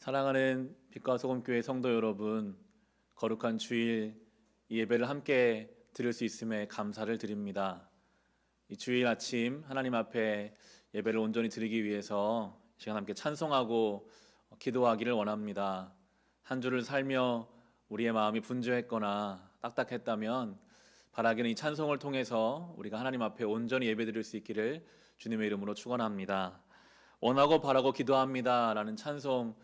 사랑하는 빛과 소금교회 성도 여러분, 거룩한 주일 이 예배를 함께 드릴 수 있음에 감사를 드립니다. 이 주일 아침 하나님 앞에 예배를 온전히 드리기 위해서 시간 함께 찬송하고 기도하기를 원합니다. 한 주를 살며 우리의 마음이 분주했거나 딱딱했다면 바라기는 이 찬송을 통해서 우리가 하나님 앞에 온전히 예배드릴 수 있기를 주님의 이름으로 축원합니다. 원하고 바라고 기도합니다 라는 찬송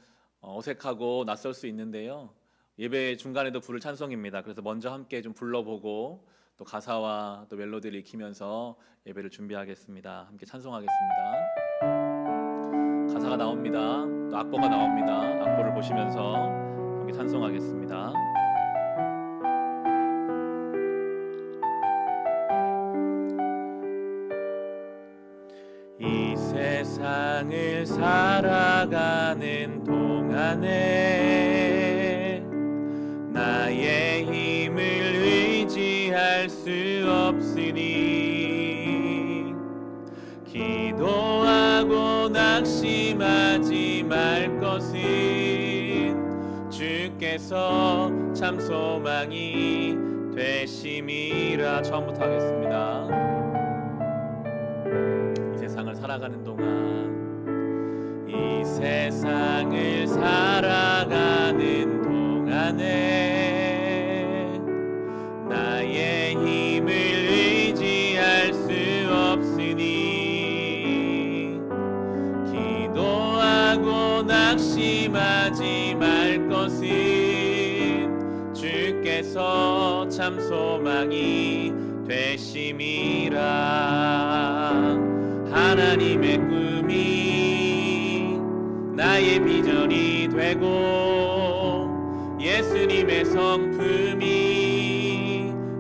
어색하고 낯설 수 있는데요, 예배 중간에도 부를 찬송입니다. 그래서 먼저 함께 좀 불러보고 또 가사와 또 멜로디를 익히면서 예배를 준비하겠습니다. 함께 찬송하겠습니다. 가사가 나옵니다. 또 악보가 나옵니다. 악보를 보시면서 함께 찬송하겠습니다. 이 세상을 살아가는 동안에 나의 힘을 의지할 수 없으니 기도하고 낙심하지 말 것은 주께서 참 소망이 되심이라. 처음부터 하겠습니다. 세상을 살아가는 동안, 이 세상을 살아가는 동안에 나의 힘을 의지할 수 없으니 기도하고 낙심하지 말 것은 주께서 참 소망이 되심이라. 하나님의 꿈이 나의 비전이 되고 예수님의 성품이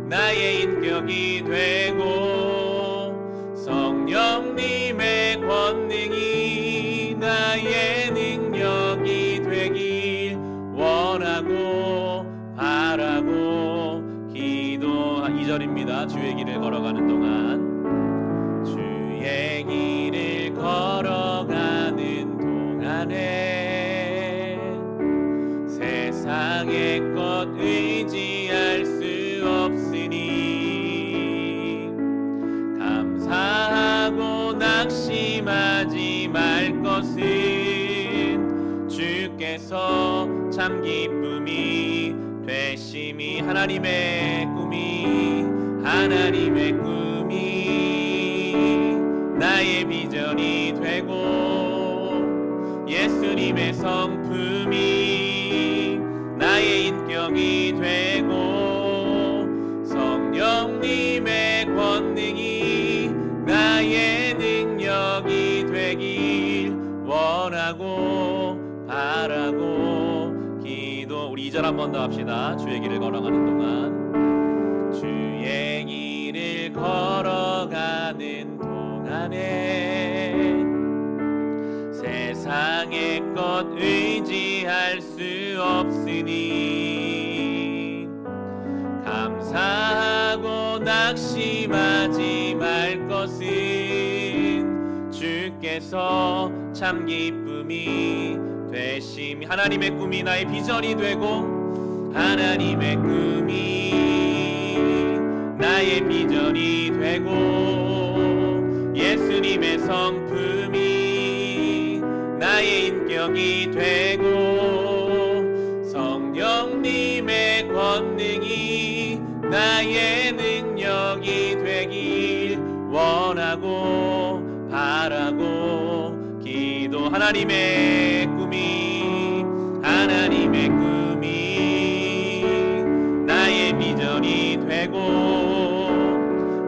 나의 인격이 되고 성령님의 권능이 나의 능력이 되길 원하고 바라고 기도. 2절입니다. 주의 길을 걸어가는 동안, 주의 길을 걸어가는 동안에 세상의 것 의지할 수 없으니 감사하고 낙심하지 말 것은 주께서 참 기쁨이 되심이. 하나님의 꿈이 나의 비전이 되고 예수님의 성품이 나의 인격이 되고 성령님의 권능이 나의 능력이 되길 원하고 바라고 기도. 우리 2절 한 번 더 합시다. 주의 길을 걸어가는 동안, 주의 길을 걸어가는 동안에 세상의 것 의지할 수 없으니 감사하고 낙심하지 말 것은 주께서 참 기쁨이 되심이. 하나님의 꿈이 나의 비전이 되고 하나님의 꿈이 나의 비전이 되고 예수님의 성품이 나의 인격이 되고 성령님의 권능이 나의 능력이 되길 원하고 바라고 기도. 하나님의 꿈이 나의 비전이 되고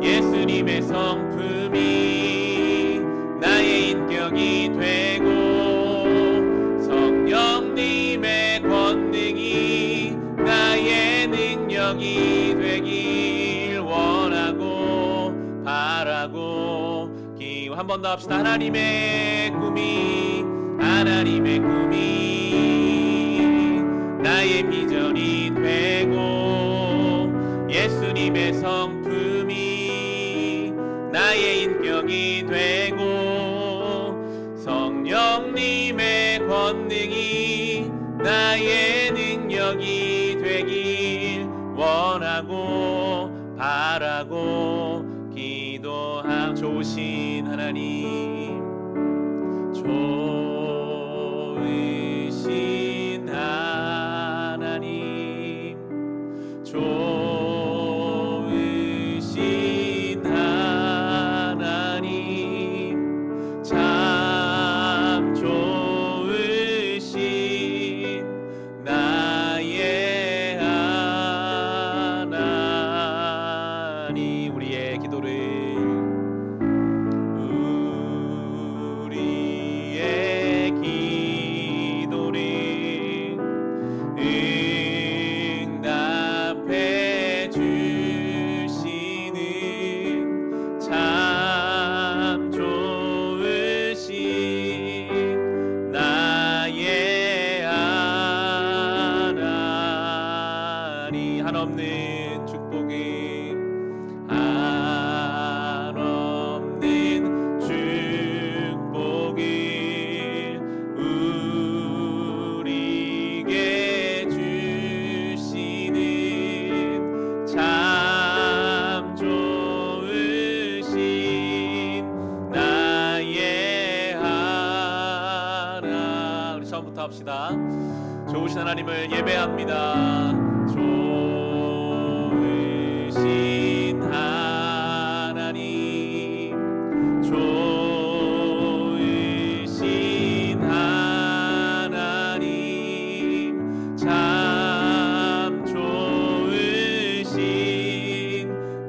예수님의 성품이 나의 인격이 되고 성령님의 권능이 나의 능력이 되길 원하고 바라고 기도. 한 번 더 합시다. 하나님의 꿈이 나의 비전이 되고 예수님의 성품이 나의 인격이 되고 성령님의 권능이 나의 능력이 되길 원하고 바라고 기도함. 좋으신 하나님, 좋으신 하나님, 좋으신 하나님, 참 좋으신 나의 하나님. 우리의 기도를 한없는 축복이, 한없는 축복이 우리에게 주시는 참 좋으신 나의 하나. 우리 처음부터 합시다. 좋으신 하나님을 예배합니다. 좋으신 하나님, 좋으신 하나님, 참 좋으신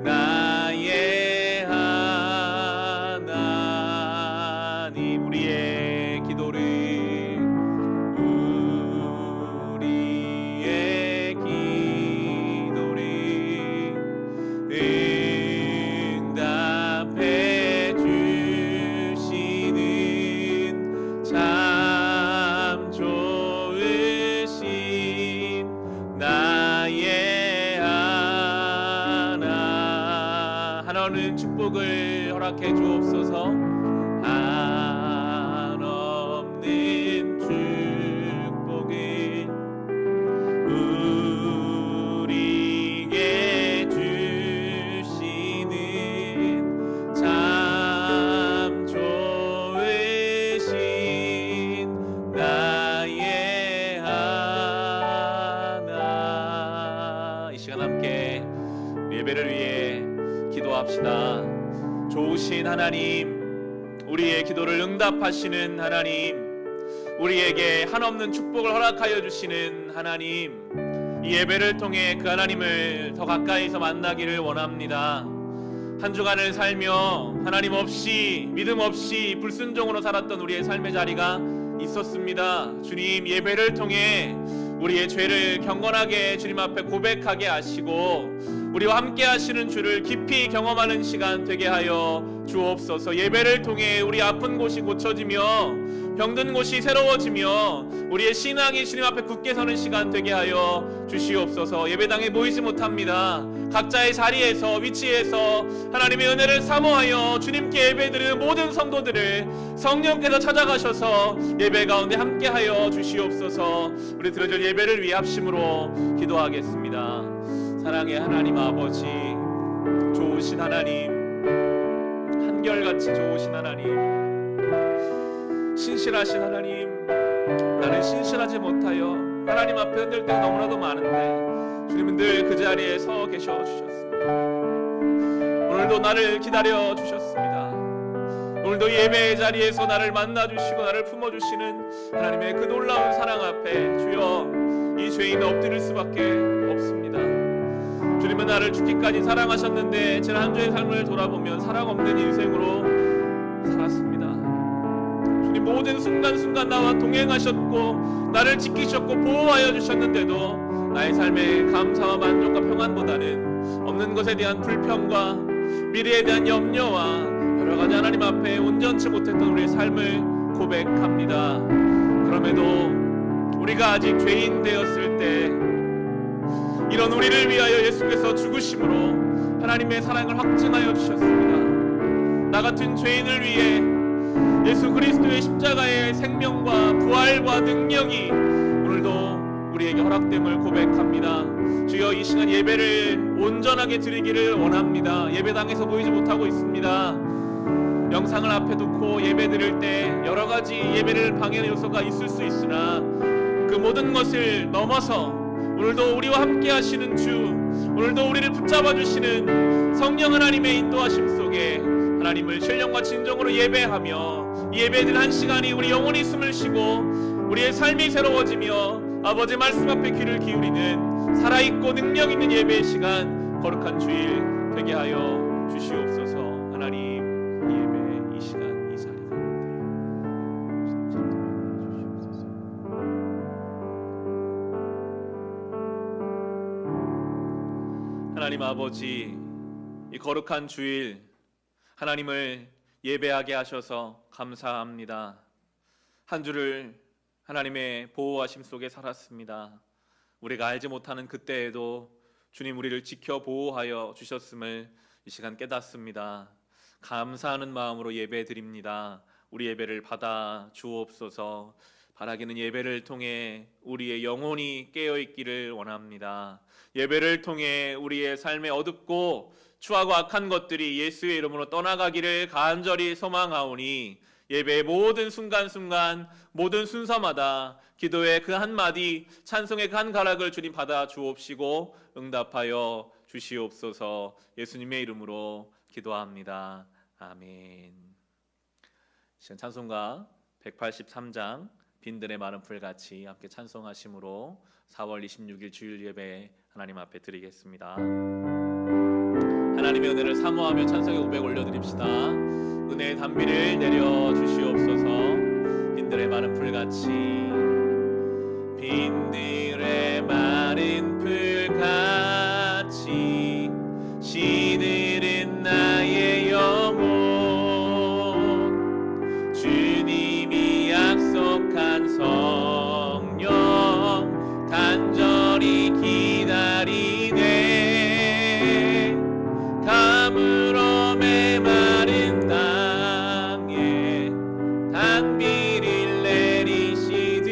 나의 하나님. 우리의 기도를 응답해 주시는 참 좋으신 나의 하나. 한없는 축복을 허락해 주옵소서. 한없는 축복을 우리에게 주시는 참 좋으신 나의 하나. 이 시간 함께 예배를 위해 기도합시다. 좋으신 하나님, 우리의 기도를 응답하시는 하나님, 우리에게 한없는 축복을 허락하여 주시는 하나님, 이 예배를 통해 그 하나님을 더 가까이서 만나기를 원합니다. 한 주간을 살며 하나님 없이, 믿음 없이 불순종으로 살았던 우리의 삶의 자리가 있었습니다. 주님, 예배를 통해 우리의 죄를 경건하게 주님 앞에 고백하게 하시고 우리와 함께 하시는 주를 깊이 경험하는 시간 되게 하여 주옵소서. 예배를 통해 우리 아픈 곳이 고쳐지며 병든 곳이 새로워지며 우리의 신앙이 주님 앞에 굳게 서는 시간 되게 하여 주시옵소서. 예배당에 모이지 못합니다. 각자의 자리에서, 위치에서 하나님의 은혜를 사모하여 주님께 예배드리는 모든 성도들을 성령께서 찾아가셔서 예배 가운데 함께하여 주시옵소서. 우리 드려질 예배를 위해 합심으로 기도하겠습니다. 사랑의 하나님 아버지, 좋으신 하나님, 한결같이 좋으신 하나님, 신실하신 하나님, 나는 신실하지 못하여 하나님 앞에 흔들 때가 너무나도 많은데 주님은 늘 그 자리에 서 계셔 주셨습니다. 오늘도 나를 기다려 주셨습니다. 오늘도 예배의 자리에서 나를 만나주시고 나를 품어주시는 하나님의 그 놀라운 사랑 앞에 주여 이 죄인은 엎드릴 수밖에 없습니다. 주님은 나를 죽기까지 사랑하셨는데 지난 한 주의 삶을 돌아보면 사랑 없는 인생으로 살았습니다. 주님, 모든 순간순간 나와 동행하셨고 나를 지키셨고 보호하여 주셨는데도 나의 삶에 감사와 만족과 평안보다는 없는 것에 대한 불평과 미래에 대한 염려와 여러 가지 하나님 앞에 온전치 못했던 우리의 삶을 고백합니다. 그럼에도 우리가 아직 죄인 되었을 때 이런 우리를 위하여 예수께서 죽으심으로 하나님의 사랑을 확증하여 주셨습니다. 나 같은 죄인을 위해 예수 그리스도의 십자가의 생명과 부활과 능력이 오늘도 우리에게 허락됨을 고백합니다. 주여, 이 시간 예배를 온전하게 드리기를 원합니다. 예배당에서 보이지 못하고 있습니다. 영상을 앞에 두고 예배 드릴 때 여러 가지 예배를 방해하는 요소가 있을 수 있으나 그 모든 것을 넘어서 오늘도 우리와 함께 하시는 주, 오늘도 우리를 붙잡아 주시는 성령 하나님의 인도하심 속에 하나님을 신령과 진정으로 예배하며 예배드린 한 시간이 우리 영혼이 숨을 쉬고 우리의 삶이 새로워지며 아버지 말씀 앞에 귀를 기울이는 살아있고 능력 있는 예배의 시간, 거룩한 주일 되게 하여 주시옵소서. 하나님, 이 예배, 이 시간, 이 자리 가운데 주시옵소서. 하나님 아버지, 이 거룩한 주일 하나님을 예배하게 하셔서 감사합니다. 한 주를 하나님의 보호하심 속에 살았습니다. 우리가 알지 못하는 그때에도 주님 우리를 지켜 보호하여 주셨음을 이 시간 깨닫습니다. 감사하는 마음으로 예배 드립니다. 우리 예배를 받아 주옵소서. 바라기는 예배를 통해 우리의 영혼이 깨어있기를 원합니다. 예배를 통해 우리의 삶에 어둡고 추하고 악한 것들이 예수의 이름으로 떠나가기를 간절히 소망하오니 예배의 모든 순간순간 모든 순서마다 기도의 그 한마디, 찬송의 그 한 가락을 주님 받아 주옵시고 응답하여 주시옵소서. 예수님의 이름으로 기도합니다. 아멘. 시간 찬송가 183장 빈들의 마른 풀같이 함께 찬송하심으로 4월 26일 주일 예배 하나님 앞에 드리겠습니다. 하나님의 은혜를 사모하며 찬송의 고백 올려드립시다. 은혜의 단비를 내려 주시옵소서. 빈들의 마른 풀같이, 빈들의 마른 풀같이 시들은 나의 영혼, 주님이 약속한 성령 간절히 기다리네. 가물어 메마른 땅에 단비를 내리시듯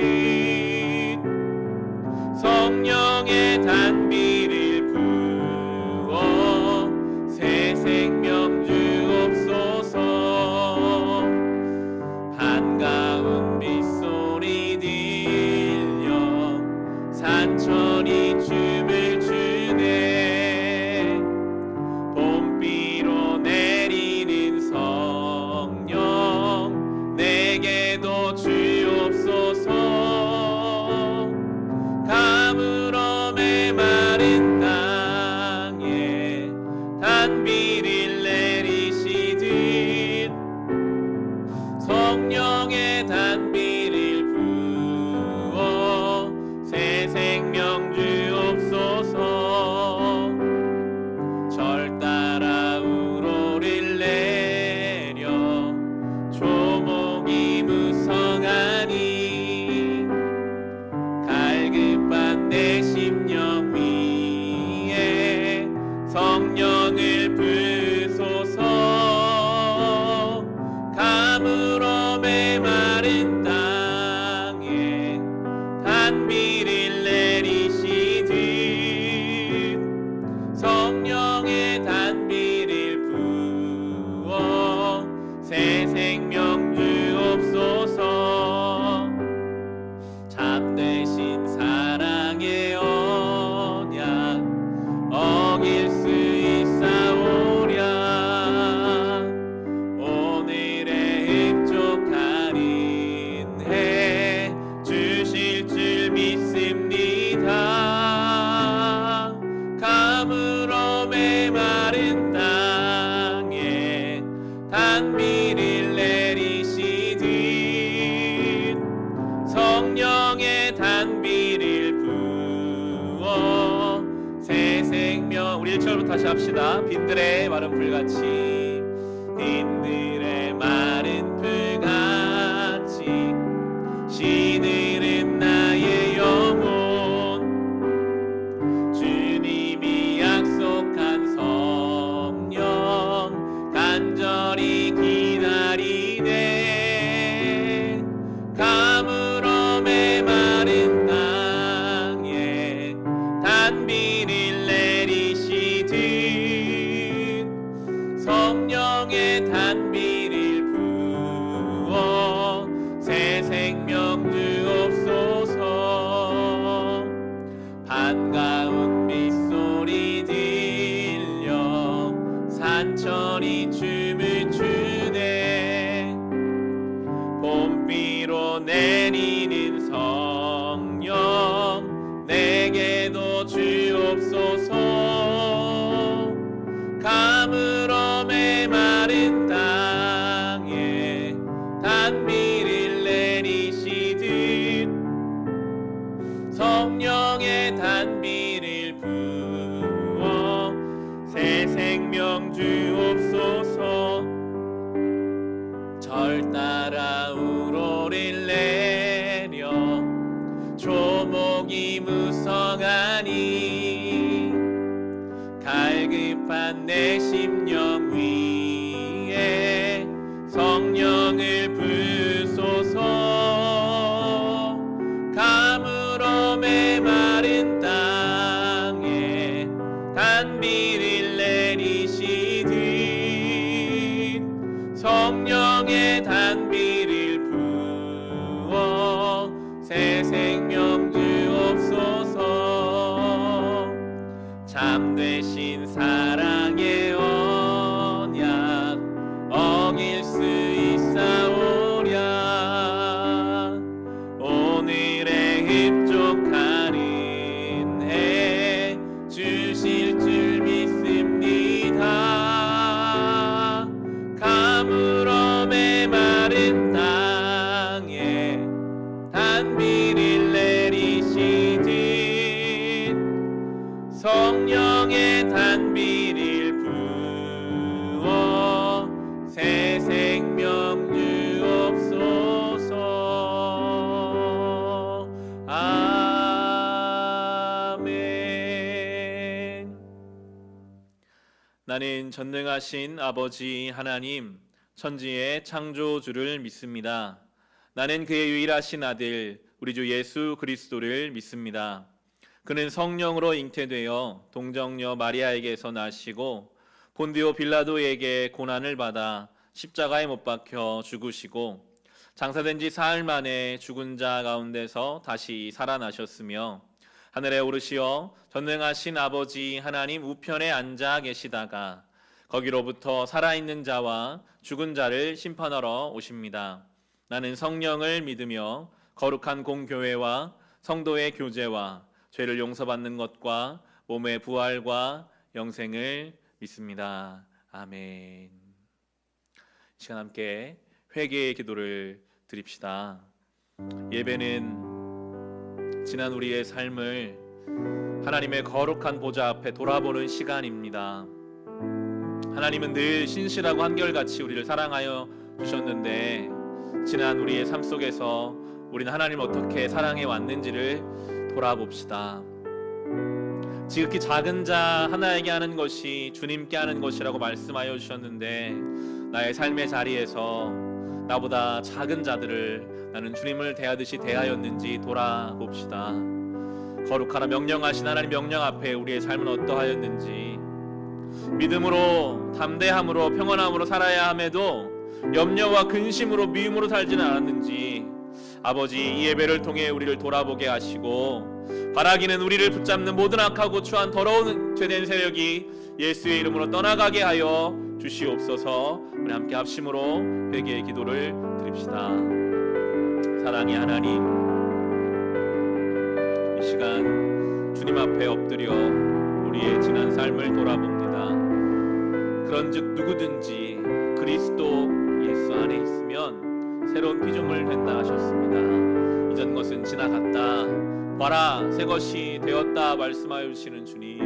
성령의 단비를 부어 새 생명 주옵소서. 한가운 빗소리 들려 산천이 춤을 추네. 봄비로 내리는 성령 내게도 주옵소서. 가물어 메마른 땅에 단비를 내리시듯 성령의 단비를 부어 새 생명 주옵소서. 절 따라 우로를 내려 조목이 무성하니 갈급한 내 심령 위에 성령을 부소서. 가물어 메마른 땅에 단비를 내리시듯 성령의 단비를 부어 새 생명 주옵소서. 참되신 사랑의 언약 어길 수 있사오랴. 오늘의 흡족한 은혜 주실 줄 믿습니다. 가물어 메마른 땅에 단비를 내리시듯 성령의 단비를 부어 새 생명. 우리 1절부터 다시 합시다. 빈들의 마른 풀같이, 빈들의 마른 풀같이 시들은 나의 영혼, 주님이 약속한 성령 간절히 기다리네. 가물어 메마른 땅에 새 생명 주옵소서. 반가운 빗소리 들려 산천이 춤을 추네. 봄비로 내리는 성령 내게도 주옵소서. 가물어 메마른 땅에 단비를 내리시듯 성령의 단비를 부어 새 생명 주옵소서. 절 따라 우로를 내려 조목이 무성하니 갈급한 내 심령 위에 성령을 부으소서. 가물어 메마른 땅에 단비를 내리시듯 성령의 단비를 부어 새 생명 주옵소서. 참되신 사랑의 언약 어길 수 있사오랴. 오늘의 흡족한 은혜 주실 줄 믿습니다. 가물어 메마른 땅에 단비를 내리시듯 성령의 단비를 부어 새 생명 주옵소서. 아멘. 나는 전능하신 아버지 하나님 천지의 창조주를 믿습니다. 나는 그의 유일하신 아들 우리 주 예수 그리스도를 믿습니다. 그는 성령으로 잉태되어 동정녀 마리아에게서 나시고 본디오 빌라도에게 고난을 받아 십자가에 못 박혀 죽으시고 장사된 지 사흘 만에 죽은 자 가운데서 다시 살아나셨으며 하늘에 오르시어 전능하신 아버지 하나님 우편에 앉아 계시다가 거기로부터 살아있는 자와 죽은 자를 심판하러 오십니다. 나는 성령을 믿으며 거룩한 공교회와 성도의 교제와 죄를 용서받는 것과 몸의 부활과 영생을 믿습니다. 아멘. 이 시간 함께 회개의 기도를 드립시다. 예배는 지난 우리의 삶을 하나님의 거룩한 보좌 앞에 돌아보는 시간입니다. 하나님은 늘 신실하고 한결같이 우리를 사랑하여 주셨는데 지난 우리의 삶 속에서 우리는 하나님을 어떻게 사랑해 왔는지를 돌아봅시다. 지극히 작은 자 하나에게 하는 것이 주님께 하는 것이라고 말씀하여 주셨는데 나의 삶의 자리에서 나보다 작은 자들을 나는 주님을 대하듯이 대하였는지 돌아봅시다. 거룩하라 명령하신 하나님 명령 앞에 우리의 삶은 어떠하였는지, 믿음으로 담대함으로 평안함으로 살아야 함에도 염려와 근심으로 미움으로 살지는 않았는지 아버지 이 예배를 통해 우리를 돌아보게 하시고 바라기는 우리를 붙잡는 모든 악하고 추한 더러운 죄된 세력이 예수의 이름으로 떠나가게 하여 주시옵소서. 우리 함께 합심으로 회개의 기도를 드립시다. 사랑의 하나님, 이 시간 주님 앞에 엎드려 우리의 지난 삶을 돌아봅니다. 그런즉 누구든지 그리스도 예수 안에 있으면 새로운 피조물 된다 하셨습니다. 이전 것은 지나갔다, 봐라 새 것이 되었다 말씀하여 주시는 주님,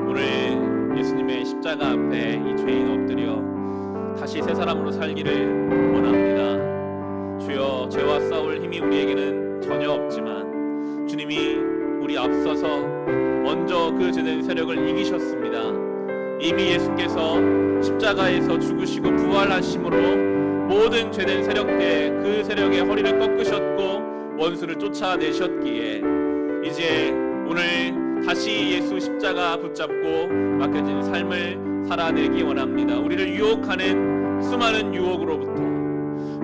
오늘 예수님의 십자가 앞에 이 죄인 엎드려 다시 새 사람으로 살기를 원합니다. 주여, 죄와 싸울 힘이 우리에게는 전혀 없지만 주님이 우리 앞서서 먼저 그 죄된 세력을 이기셨습니다. 이미 예수께서 십자가에서 죽으시고 부활하심으로 모든 죄된 세력대 그 세력의 허리를 꺾으셨고 원수를 쫓아내셨기에 이제 오늘 다시 예수 십자가 붙잡고 맡겨진 삶을 살아내기 원합니다. 우리를 유혹하는 수많은 유혹으로부터,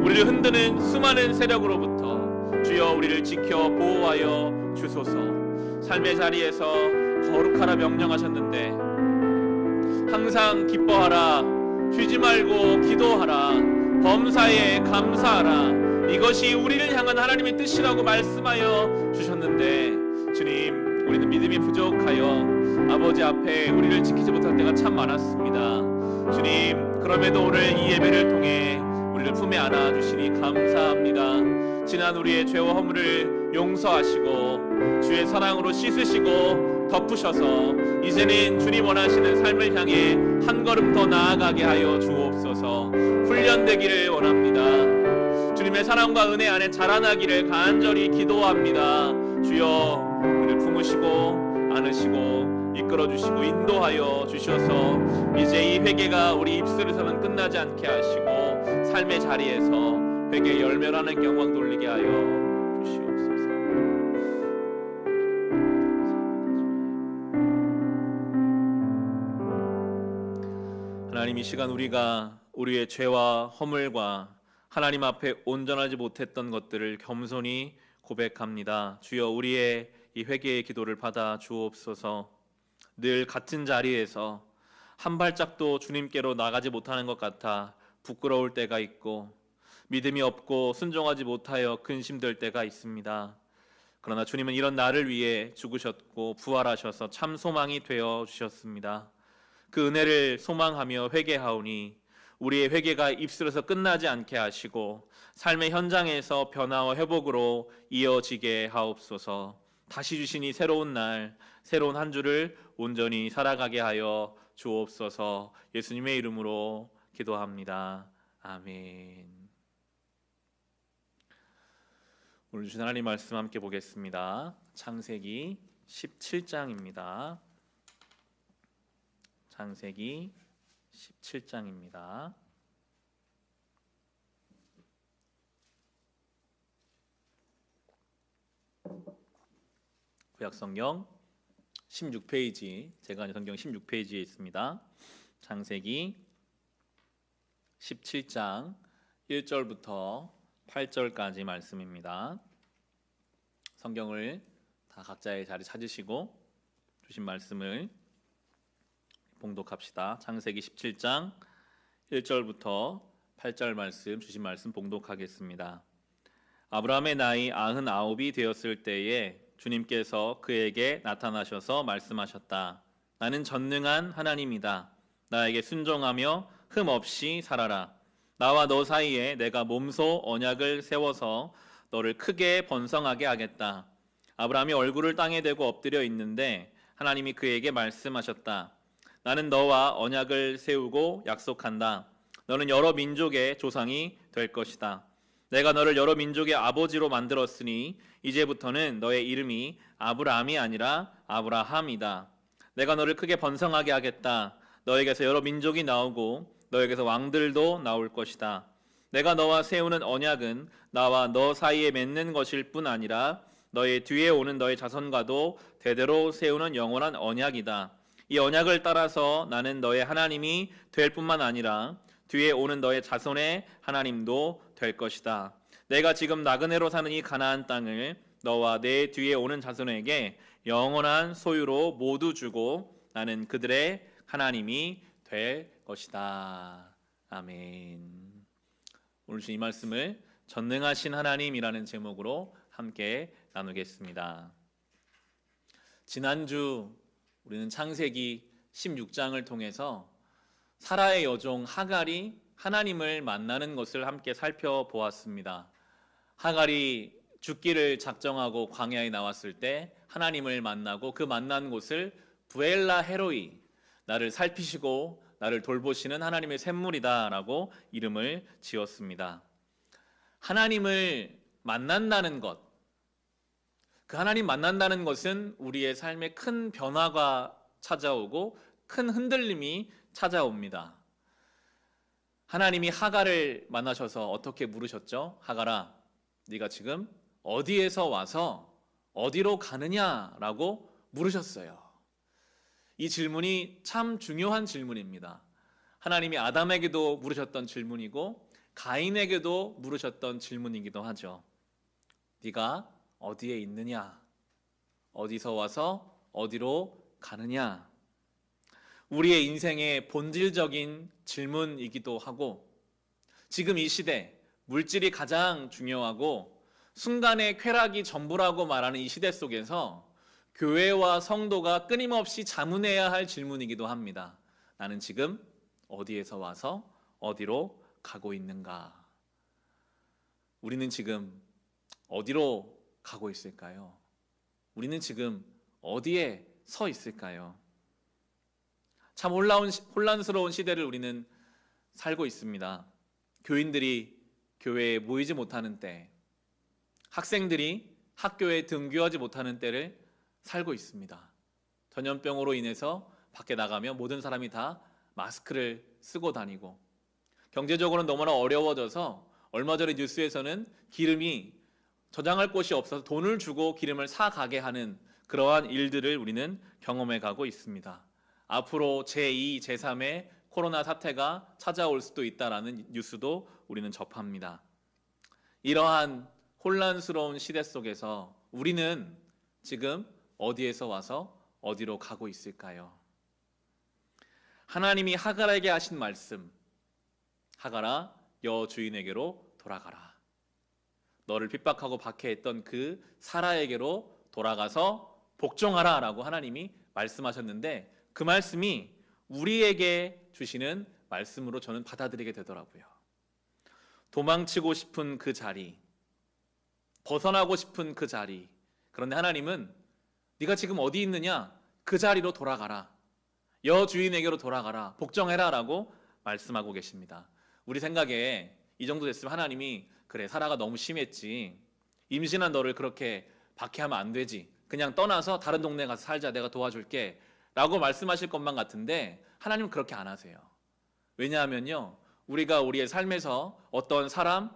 우리를 흔드는 수많은 세력으로부터 주여 우리를 지켜 보호하여 주소서. 삶의 자리에서 거룩하라 명령하셨는데 항상 기뻐하라, 쉬지 말고 기도하라, 범사에 감사하라, 이것이 우리를 향한 하나님의 뜻이라고 말씀하여 주셨는데 주님, 우리는 믿음이 부족하여 아버지 앞에 우리를 지키지 못할 때가 참 많았습니다. 주님, 그럼에도 오늘 이 예배를 통해 우리를 품에 안아주시니 감사합니다. 지난 우리의 죄와 허물을 용서하시고 주의 사랑으로 씻으시고 덮으셔서 이제는 주님 원하시는 삶을 향해 한 걸음 더 나아가게 하여 주옵소서. 훈련되기를 원합니다. 주님의 사랑과 은혜 안에 자라나기를 간절히 기도합니다. 주여, 우리를 품으시고 안으시고 이끌어주시고 인도하여 주셔서 이제 이 회개가 우리 입술에서는 끝나지 않게 하시고 삶의 자리에서 회개 열멸하는 영광 돌리게 하여 주시옵소서. 하나님, 이 시간 우리가 우리의 죄와 허물과 하나님 앞에 온전하지 못했던 것들을 겸손히 고백합니다. 주여, 우리의 이 회개의 기도를 받아 주옵소서. 늘 같은 자리에서 한 발짝도 주님께로 나가지 못하는 것 같아 부끄러울 때가 있고 믿음이 없고 순종하지 못하여 근심될 때가 있습니다. 그러나 주님은 이런 나를 위해 죽으셨고 부활하셔서 참 소망이 되어 주셨습니다. 그 은혜를 소망하며 회개하오니 우리의 회개가 입술에서 끝나지 않게 하시고 삶의 현장에서 변화와 회복으로 이어지게 하옵소서. 다시 주시니 새로운 날, 새로운 한 주를 온전히 살아가게 하여 주옵소서. 예수님의 이름으로 기도합니다. 아멘. 오늘 주신 하나님 말씀 함께 보겠습니다. 창세기 17장입니다. 창세기 17장입니다. 구약성경 16페이지, 제가 아는 성경 16페이지에 있습니다. 창세기 17장 1절부터 8절까지 말씀입니다. 성경을 다 각자의 자리 찾으시고 주신 말씀을 봉독합시다. 창세기 17장 1절부터 8절 말씀, 주신 말씀 봉독하겠습니다. 아브라함의 나이 99이 되었을 때에 주님께서 그에게 나타나셔서 말씀하셨다. 나는 전능한 하나님이다. 나에게 순종하며 흠없이 살아라. 나와 너 사이에 내가 몸소 언약을 세워서 너를 크게 번성하게 하겠다. 아브라함이 얼굴을 땅에 대고 엎드려 있는데 하나님이 그에게 말씀하셨다. 나는 너와 언약을 세우고 약속한다. 너는 여러 민족의 조상이 될 것이다. 내가 너를 여러 민족의 아버지로 만들었으니 이제부터는 너의 이름이 아브라함이 아니라 아브라함이다. 내가 너를 크게 번성하게 하겠다. 너에게서 여러 민족이 나오고 너에게서 왕들도 나올 것이다. 내가 너와 세우는 언약은 나와 너 사이에 맺는 것일 뿐 아니라 너의 뒤에 오는 너의 자손과도 대대로 세우는 영원한 언약이다. 이 언약을 따라서 나는 너의 하나님이 될 뿐만 아니라 뒤에 오는 너의 자손의 하나님도 될 것이다. 내가 지금 나그네로 사는 이 가나안 땅을 너와 내 뒤에 오는 자손에게 영원한 소유로 모두 주고 나는 그들의 하나님이 될 것이다. 아멘. 오늘 주신 이 말씀을 전능하신 하나님이라는 제목으로 함께 나누겠습니다. 지난주 우리는 창세기 16장을 통해서 사라의 여종 하갈이 하나님을 만나는 것을 함께 살펴보았습니다. 하갈이 죽기를 작정하고 광야에 나왔을 때 하나님을 만나고 그 만난 곳을 부엘라 헤로이, 나를 살피시고 나를 돌보시는 하나님의 샘물이다 라고 이름을 지었습니다. 하나님을 만난다는 것, 그 하나님 만난다는 것은 우리의 삶에 큰 변화가 찾아오고 큰 흔들림이 찾아옵니다. 하나님이 하갈을 만나셔서 어떻게 물으셨죠? 하갈아, 네가 지금 어디에서 와서 어디로 가느냐라고 물으셨어요. 이 질문이 참 중요한 질문입니다. 하나님이 아담에게도 물으셨던 질문이고 가인에게도 물으셨던 질문이기도 하죠. 네가 어디에 있느냐? 어디서 와서 어디로 가느냐? 우리의 인생의 본질적인 질문이기도 하고, 지금 이 시대 물질이 가장 중요하고 순간의 쾌락이 전부라고 말하는 이 시대 속에서 교회와 성도가 끊임없이 자문해야 할 질문이기도 합니다. 나는 지금 어디에서 와서 어디로 가고 있는가? 우리는 지금 어디로 가고 있을까요? 우리는 지금 어디에 서 있을까요? 참 혼란스러운 시대를 우리는 살고 있습니다. 교인들이 교회에 모이지 못하는 때, 학생들이 학교에 등교하지 못하는 때를 살고 있습니다. 전염병으로 인해서 밖에 나가면 모든 사람이 다 마스크를 쓰고 다니고, 경제적으로는 너무나 어려워져서 얼마 전에 뉴스에서는 기름이 저장할 곳이 없어서 돈을 주고 기름을 사가게 하는 그러한 일들을 우리는 경험해 가고 있습니다. 앞으로 제2, 제3의 코로나 사태가 찾아올 수도 있다라는 뉴스도 우리는 접합니다. 이러한 혼란스러운 시대 속에서 우리는 지금 어디에서 와서 어디로 가고 있을까요? 하나님이 하갈에게 하신 말씀, 하갈아 여주인에게로 돌아가라. 너를 핍박하고 박해했던 그 사라에게로 돌아가서 복종하라 라고 하나님이 말씀하셨는데, 그 말씀이 우리에게 주시는 말씀으로 저는 받아들이게 되더라고요. 도망치고 싶은 그 자리, 벗어나고 싶은 그 자리, 그런데 하나님은 네가 지금 어디 있느냐? 그 자리로 돌아가라. 여주인에게로 돌아가라. 복종해라 라고 말씀하고 계십니다. 우리 생각에 이 정도 됐으면 하나님이 그래, 사라가 너무 심했지, 임신한 너를 그렇게 박해하면 안 되지, 그냥 떠나서 다른 동네 가서 살자, 내가 도와줄게 라고 말씀하실 것만 같은데 하나님은 그렇게 안 하세요. 왜냐하면요, 우리가 우리의 삶에서 어떤 사람,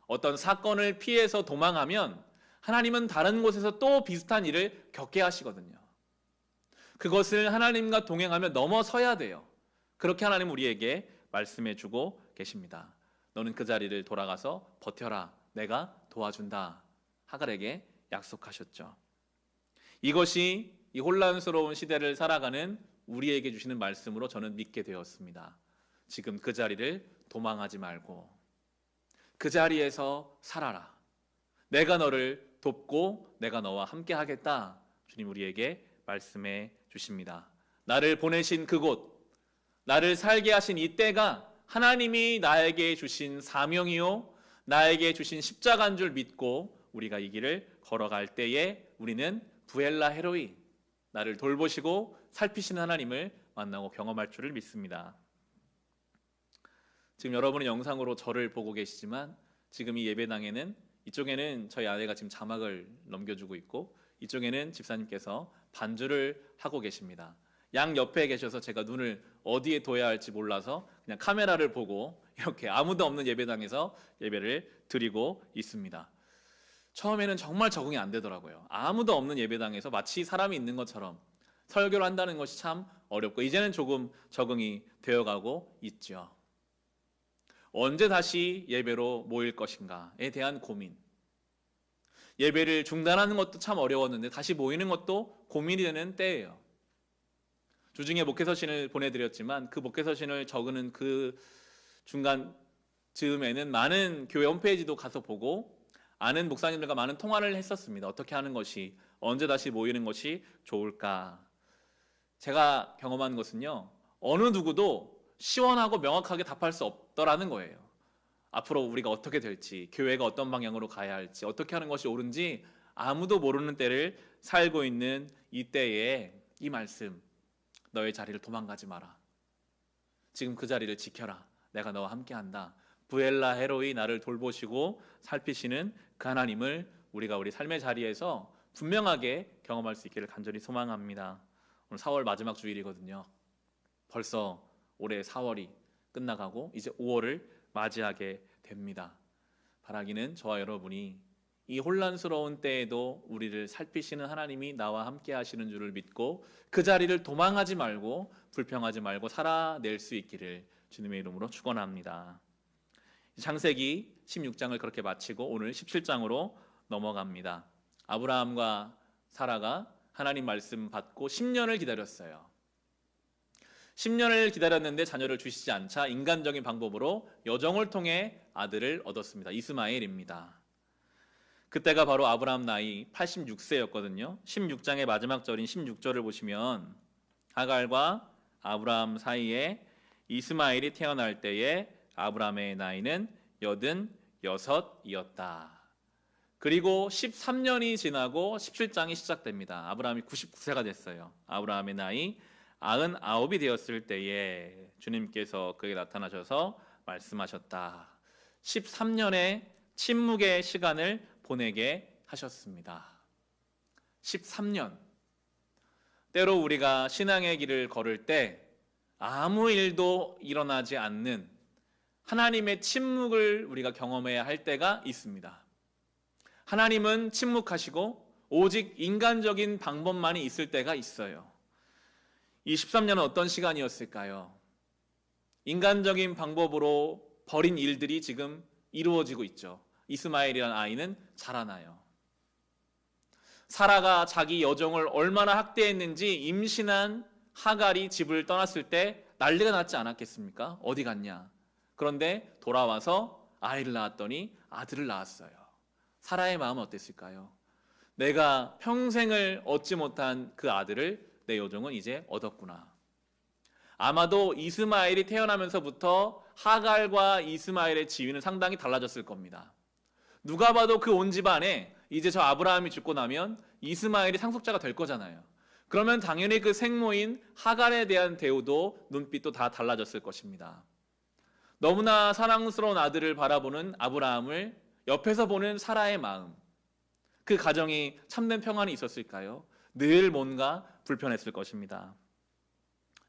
어떤 사건을 피해서 도망하면 하나님은 다른 곳에서 또 비슷한 일을 겪게 하시거든요. 그것을 하나님과 동행하며 넘어서야 돼요. 그렇게 하나님은 우리에게 말씀해 주고 계십니다. 너는 그 자리를 돌아가서 버텨라. 내가 도와준다. 하갈에게 약속하셨죠. 이것이 이 혼란스러운 시대를 살아가는 우리에게 주시는 말씀으로 저는 믿게 되었습니다. 지금 그 자리를 도망하지 말고 그 자리에서 살아라. 내가 너를 돕고 내가 너와 함께 하겠다. 주님 우리에게 말씀해 주십니다. 나를 보내신 그곳, 나를 살게 하신 이 때가 하나님이 나에게 주신 사명이요, 나에게 주신 십자가인 줄 믿고 우리가 이 길을 걸어갈 때에 우리는 부엘라 헤로이, 나를 돌보시고 살피시는 하나님을 만나고 경험할 줄을 믿습니다. 지금 여러분은 영상으로 저를 보고 계시지만 지금 이 예배당에는, 이쪽에는 저희 아내가 지금 자막을 넘겨주고 있고 이쪽에는 집사님께서 반주를 하고 계십니다. 양 옆에 계셔서 제가 눈을 어디에 둬야 할지 몰라서 그냥 카메라를 보고 이렇게 아무도 없는 예배당에서 예배를 드리고 있습니다. 처음에는 정말 적응이 안 되더라고요. 아무도 없는 예배당에서 마치 사람이 있는 것처럼 설교를 한다는 것이 참 어렵고, 이제는 조금 적응이 되어가고 있죠. 언제 다시 예배로 모일 것인가에 대한 고민, 예배를 중단하는 것도 참 어려웠는데 다시 모이는 것도 고민이 되는 때예요. 주중에 목회서신을 보내드렸지만 그 목회서신을 적는 그 중간 즈음에는 많은 교회 홈페이지도 가서 보고 아는 목사님들과 많은 통화를 했었습니다. 어떻게 하는 것이, 언제 다시 모이는 것이 좋을까? 제가 경험한 것은요, 어느 누구도 시원하고 명확하게 답할 수 없더라는 거예요. 앞으로 우리가 어떻게 될지, 교회가 어떤 방향으로 가야 할지, 어떻게 하는 것이 옳은지 아무도 모르는 때를 살고 있는 이 때에 이 말씀, 너의 자리를 도망가지 마라. 지금 그 자리를 지켜라. 내가 너와 함께한다. 부엘라 헤로이, 나를 돌보시고 살피시는 그 하나님을 우리가 우리 삶의 자리에서 분명하게 경험할 수 있기를 간절히 소망합니다. 오늘 4월 마지막 주일이거든요. 벌써 올해 4월이 끝나가고 이제 5월을 맞이하게 됩니다. 바라기는 저와 여러분이 이 혼란스러운 때에도 우리를 살피시는 하나님이 나와 함께 하시는 줄을 믿고 그 자리를 도망하지 말고 불평하지 말고 살아낼 수 있기를 주님의 이름으로 축원합니다. 창세기 16장을 그렇게 마치고 오늘 17장으로 넘어갑니다. 아브라함과 사라가 하나님 말씀 받고 10년을 기다렸어요. 10년을 기다렸는데 자녀를 주시지 않자 인간적인 방법으로 여정을 통해 아들을 얻었습니다. 이스마엘입니다. 그때가 바로 아브라함 나이 86세였거든요. 16장의 마지막 절인 16절을 보시면 하갈과 아브라함 사이에 이스마엘이 태어날 때에 아브라함의 나이는 86이었다. 그리고 13년이 지나고 17장이 시작됩니다. 아브라함이 99세가 됐어요. 아브라함의 나이 99이 되었을 때에 주님께서 그에게 나타나셔서 말씀하셨다. 13년의 침묵의 시간을 보내게 하셨습니다. 13년. 때로 우리가 신앙의 길을 걸을 때 아무 일도 일어나지 않는 하나님의 침묵을 우리가 경험해야 할 때가 있습니다. 하나님은 침묵하시고 오직 인간적인 방법만이 있을 때가 있어요. 이 13년은 어떤 시간이었을까요? 인간적인 방법으로 벌인 일들이 지금 이루어지고 있죠. 이스마엘이라는 아이는 자라나요. 사라가 자기 여종을 얼마나 학대했는지 임신한 하갈이 집을 떠났을 때 난리가 났지 않았겠습니까? 어디 갔냐? 그런데 돌아와서 아이를 낳았더니 아들을 낳았어요. 사라의 마음은 어땠을까요? 내가 평생을 얻지 못한 그 아들을 내 여종은 이제 얻었구나. 아마도 이스마엘이 태어나면서부터 하갈과 이스마엘의 지위는 상당히 달라졌을 겁니다. 누가 봐도 그 온 집안에 이제 저 아브라함이 죽고 나면 이스마엘이 상속자가 될 거잖아요. 그러면 당연히 그 생모인 하갈에 대한 대우도 눈빛도 다 달라졌을 것입니다. 너무나 사랑스러운 아들을 바라보는 아브라함을 옆에서 보는 사라의 마음, 그 가정이 참된 평안이 있었을까요? 늘 뭔가 불편했을 것입니다.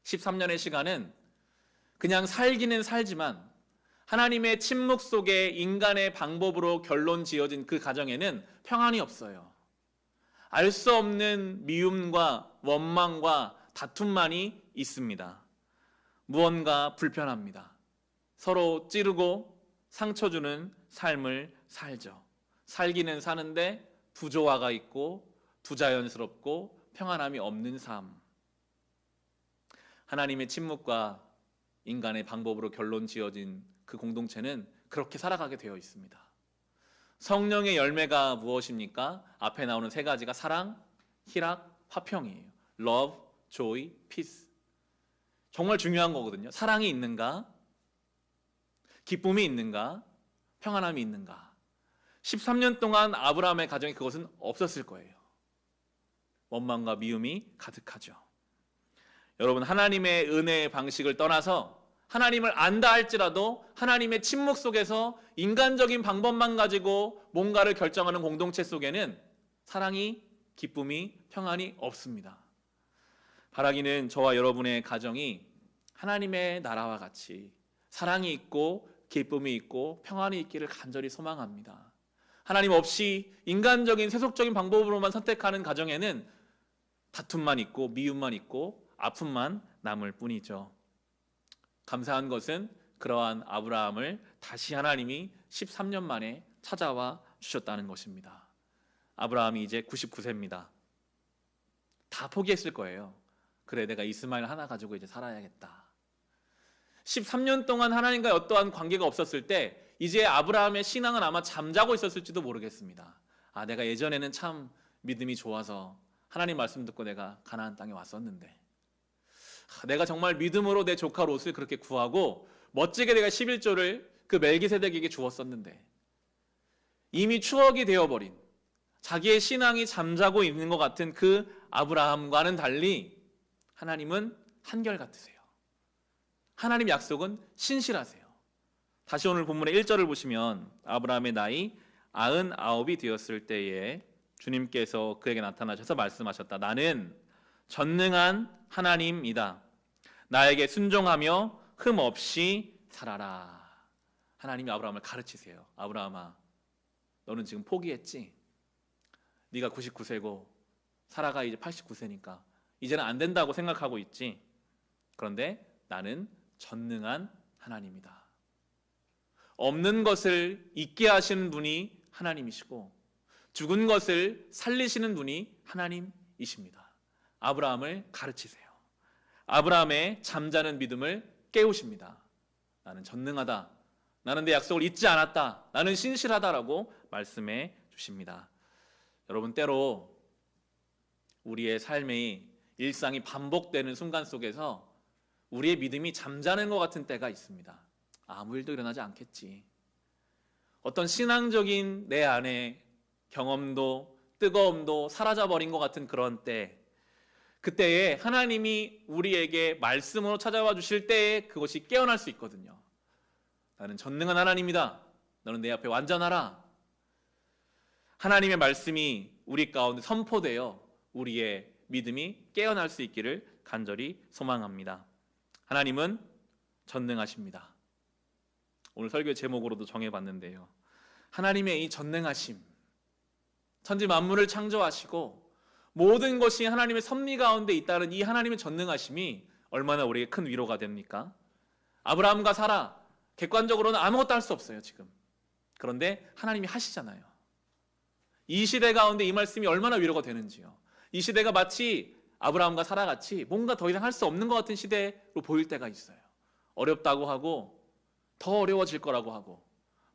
13년의 시간은 그냥 살기는 살지만 하나님의 침묵 속에 인간의 방법으로 결론 지어진 그 가정에는 평안이 없어요. 알 수 없는 미움과 원망과 다툼만이 있습니다. 무언가 불편합니다. 서로 찌르고 상처 주는 삶을 살죠. 살기는 사는데 부조화가 있고 부자연스럽고 평안함이 없는 삶. 하나님의 침묵과 인간의 방법으로 결론 지어진 그 공동체는 그렇게 살아가게 되어 있습니다. 성령의 열매가 무엇입니까? 앞에 나오는 세 가지가 사랑, 희락, 화평이에요. Love, Joy, Peace. 정말 중요한 거거든요. 사랑이 있는가? 기쁨이 있는가? 평안함이 있는가? 13년 동안 아브라함의 가정에 그것은 없었을 거예요. 원망과 미움이 가득하죠. 여러분, 하나님의 은혜의 방식을 떠나서 하나님을 안다 할지라도 하나님의 침묵 속에서 인간적인 방법만 가지고 뭔가를 결정하는 공동체 속에는 사랑이, 기쁨이, 평안이 없습니다. 바라기는 저와 여러분의 가정이 하나님의 나라와 같이 사랑이 있고 기쁨이 있고 평안이 있기를 간절히 소망합니다. 하나님 없이 인간적인 세속적인 방법으로만 선택하는 가정에는 다툼만 있고 미움만 있고 아픔만 남을 뿐이죠. 감사한 것은 그러한 아브라함을 다시 하나님이 13년 만에 찾아와 주셨다는 것입니다. 아브라함이 이제 99세입니다. 다 포기했을 거예요. 그래, 내가 이스마엘 하나 가지고 이제 살아야겠다. 13년 동안 하나님과 어떠한 관계가 없었을 때 이제 아브라함의 신앙은 아마 잠자고 있었을지도 모르겠습니다. 아, 내가 예전에는 참 믿음이 좋아서 하나님 말씀 듣고 내가 가나안 땅에 왔었는데, 내가 정말 믿음으로 내 조카 롯을 그렇게 구하고 멋지게 내가 11조를 그 멜기세덱에게 주었었는데, 이미 추억이 되어버린 자기의 신앙이 잠자고 있는 것 같은 그 아브라함과는 달리 하나님은 한결같으세요. 하나님 약속은 신실하세요. 다시 오늘 본문의 1절을 보시면 아브라함의 나이 99이 되었을 때에 주님께서 그에게 나타나셔서 말씀하셨다. 나는 전능한 하나님이다. 나에게 순종하며 흠 없이 살아라. 하나님이 아브라함을 가르치세요. 아브라함아, 너는 지금 포기했지? 네가 99세고 사라가 이제 89세니까 이제는 안 된다고 생각하고 있지? 그런데 나는 전능한 하나님이다. 없는 것을 있게 하시는 분이 하나님이시고 죽은 것을 살리시는 분이 하나님이십니다. 아브라함을 가르치세요. 아브라함의 잠자는 믿음을 깨우십니다. 나는 전능하다. 나는 내 약속을 잊지 않았다. 나는 신실하다라고 말씀해 주십니다. 여러분, 때로 우리의 삶의 일상이 반복되는 순간 속에서 우리의 믿음이 잠자는 것 같은 때가 있습니다. 아무 일도 일어나지 않겠지. 어떤 신앙적인 내 안에 경험도 뜨거움도 사라져버린 것 같은 그런 때, 그때에 하나님이 우리에게 말씀으로 찾아와 주실 때에 그것이 깨어날 수 있거든요. 나는 전능한 하나님이다. 너는 내 앞에 완전하라. 하나님의 말씀이 우리 가운데 선포되어 우리의 믿음이 깨어날 수 있기를 간절히 소망합니다. 하나님은 전능하십니다. 오늘 설교의 제목으로도 정해봤는데요. 하나님의 이 전능하심, 천지 만물을 창조하시고 모든 것이 하나님의 섭리 가운데 있다는 이 하나님의 전능하심이 얼마나 우리에게 큰 위로가 됩니까? 아브라함과 사라, 객관적으로는 아무것도 할 수 없어요, 지금. 그런데 하나님이 하시잖아요. 이 시대 가운데 이 말씀이 얼마나 위로가 되는지요. 이 시대가 마치 아브라함과 사라 같이 뭔가 더 이상 할 수 없는 것 같은 시대로 보일 때가 있어요. 어렵다고 하고 더 어려워질 거라고 하고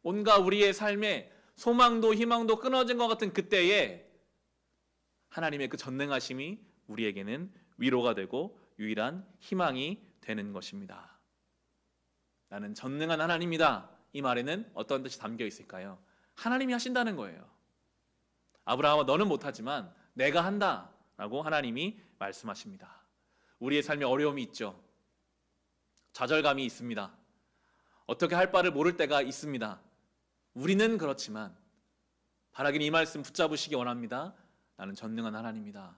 뭔가 우리의 삶에 소망도 희망도 끊어진 것 같은 그때에 하나님의 그 전능하심이 우리에게는 위로가 되고 유일한 희망이 되는 것입니다. 나는 전능한 하나님이다. 이 말에는 어떤 뜻이 담겨 있을까요? 하나님이 하신다는 거예요. 아브라함아, 너는 못하지만 내가 한다 라고 하나님이 말씀하십니다. 우리의 삶에 어려움이 있죠. 좌절감이 있습니다. 어떻게 할 바를 모를 때가 있습니다. 우리는 그렇지만 바라긴 이 말씀 붙잡으시기 원합니다. 나는 전능한 하나님이다.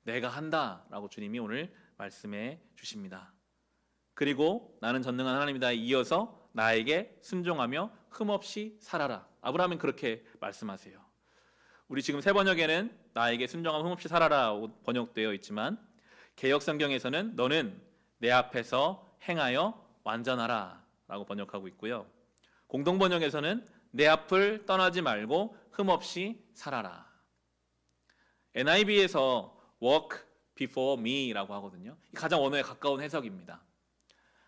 내가 한다 라고 주님이 오늘 말씀해 주십니다. 그리고 나는 전능한 하나님이다 이어서 나에게 순종하며 흠없이 살아라. 아브라함은 그렇게 말씀하세요. 우리 지금 새 번역에는 나에게 순종하며 흠없이 살아라고 번역되어 있지만 개역성경에서는 너는 내 앞에서 행하여 완전하라 라고 번역하고 있고요. 공동번역에서는 내 앞을 떠나지 말고 흠없이 살아라. NIV에서 walk before me 라고 하거든요. 가장 원어에 가까운 해석입니다.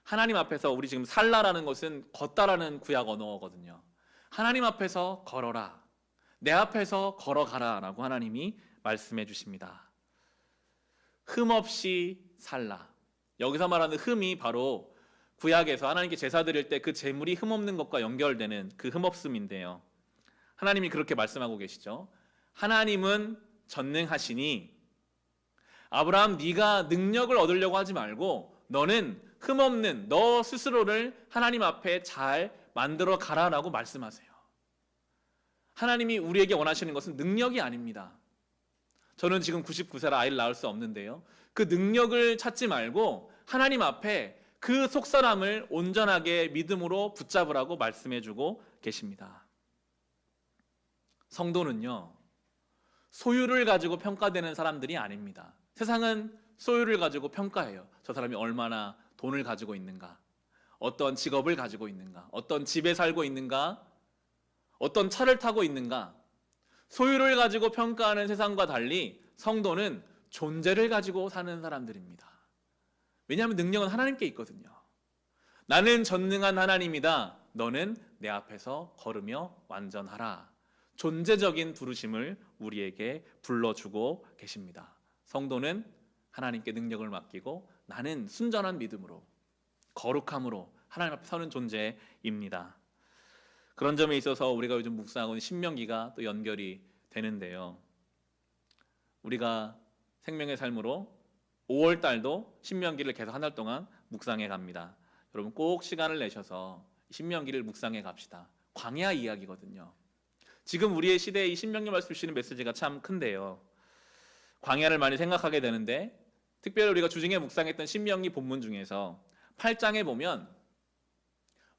하나님 앞에서 우리 지금 살라라는 것은 걷다라는 구약 언어거든요. 하나님 앞에서 걸어라. 내 앞에서 걸어가라 라고 하나님이 말씀해 주십니다. 흠없이 살라. 여기서 말하는 흠이 바로 구약에서 하나님께 제사 드릴 때 그 제물이 흠없는 것과 연결되는 그 흠없음인데요. 하나님이 그렇게 말씀하고 계시죠. 하나님은 전능하시니 아브라함, 네가 능력을 얻으려고 하지 말고 너는 흠없는 너 스스로를 하나님 앞에 잘 만들어 가라라고 말씀하세요. 하나님이 우리에게 원하시는 것은 능력이 아닙니다. 저는 지금 99세라 아이를 낳을 수 없는데요. 그 능력을 찾지 말고 하나님 앞에 그 속사람을 온전하게 믿음으로 붙잡으라고 말씀해주고 계십니다. 성도는요, 소유를 가지고 평가되는 사람들이 아닙니다. 세상은 소유를 가지고 평가해요. 저 사람이 얼마나 돈을 가지고 있는가, 어떤 직업을 가지고 있는가, 어떤 집에 살고 있는가, 어떤 차를 타고 있는가. 소유를 가지고 평가하는 세상과 달리 성도는 존재를 가지고 사는 사람들입니다. 왜냐하면 능력은 하나님께 있거든요. 나는 전능한 하나님이다. 너는 내 앞에서 걸으며 완전하라. 존재적인 부르심을 우리에게 불러주고 계십니다. 성도는 하나님께 능력을 맡기고 나는 순전한 믿음으로 거룩함으로 하나님 앞에 서는 존재입니다. 그런 점에 있어서 우리가 요즘 묵상하고 있는 신명기가 또 연결이 되는데요. 우리가 생명의 삶으로 5월 달도 신명기를 계속 한 달 동안 묵상해 갑니다. 여러분 꼭 시간을 내셔서 신명기를 묵상해 갑시다. 광야 이야기거든요. 지금 우리의 시대에 이 신명기 말씀 주시는 메시지가 참 큰데요. 광야를 많이 생각하게 되는데 특별히 우리가 주중에 묵상했던 신명기 본문 중에서 8장에 보면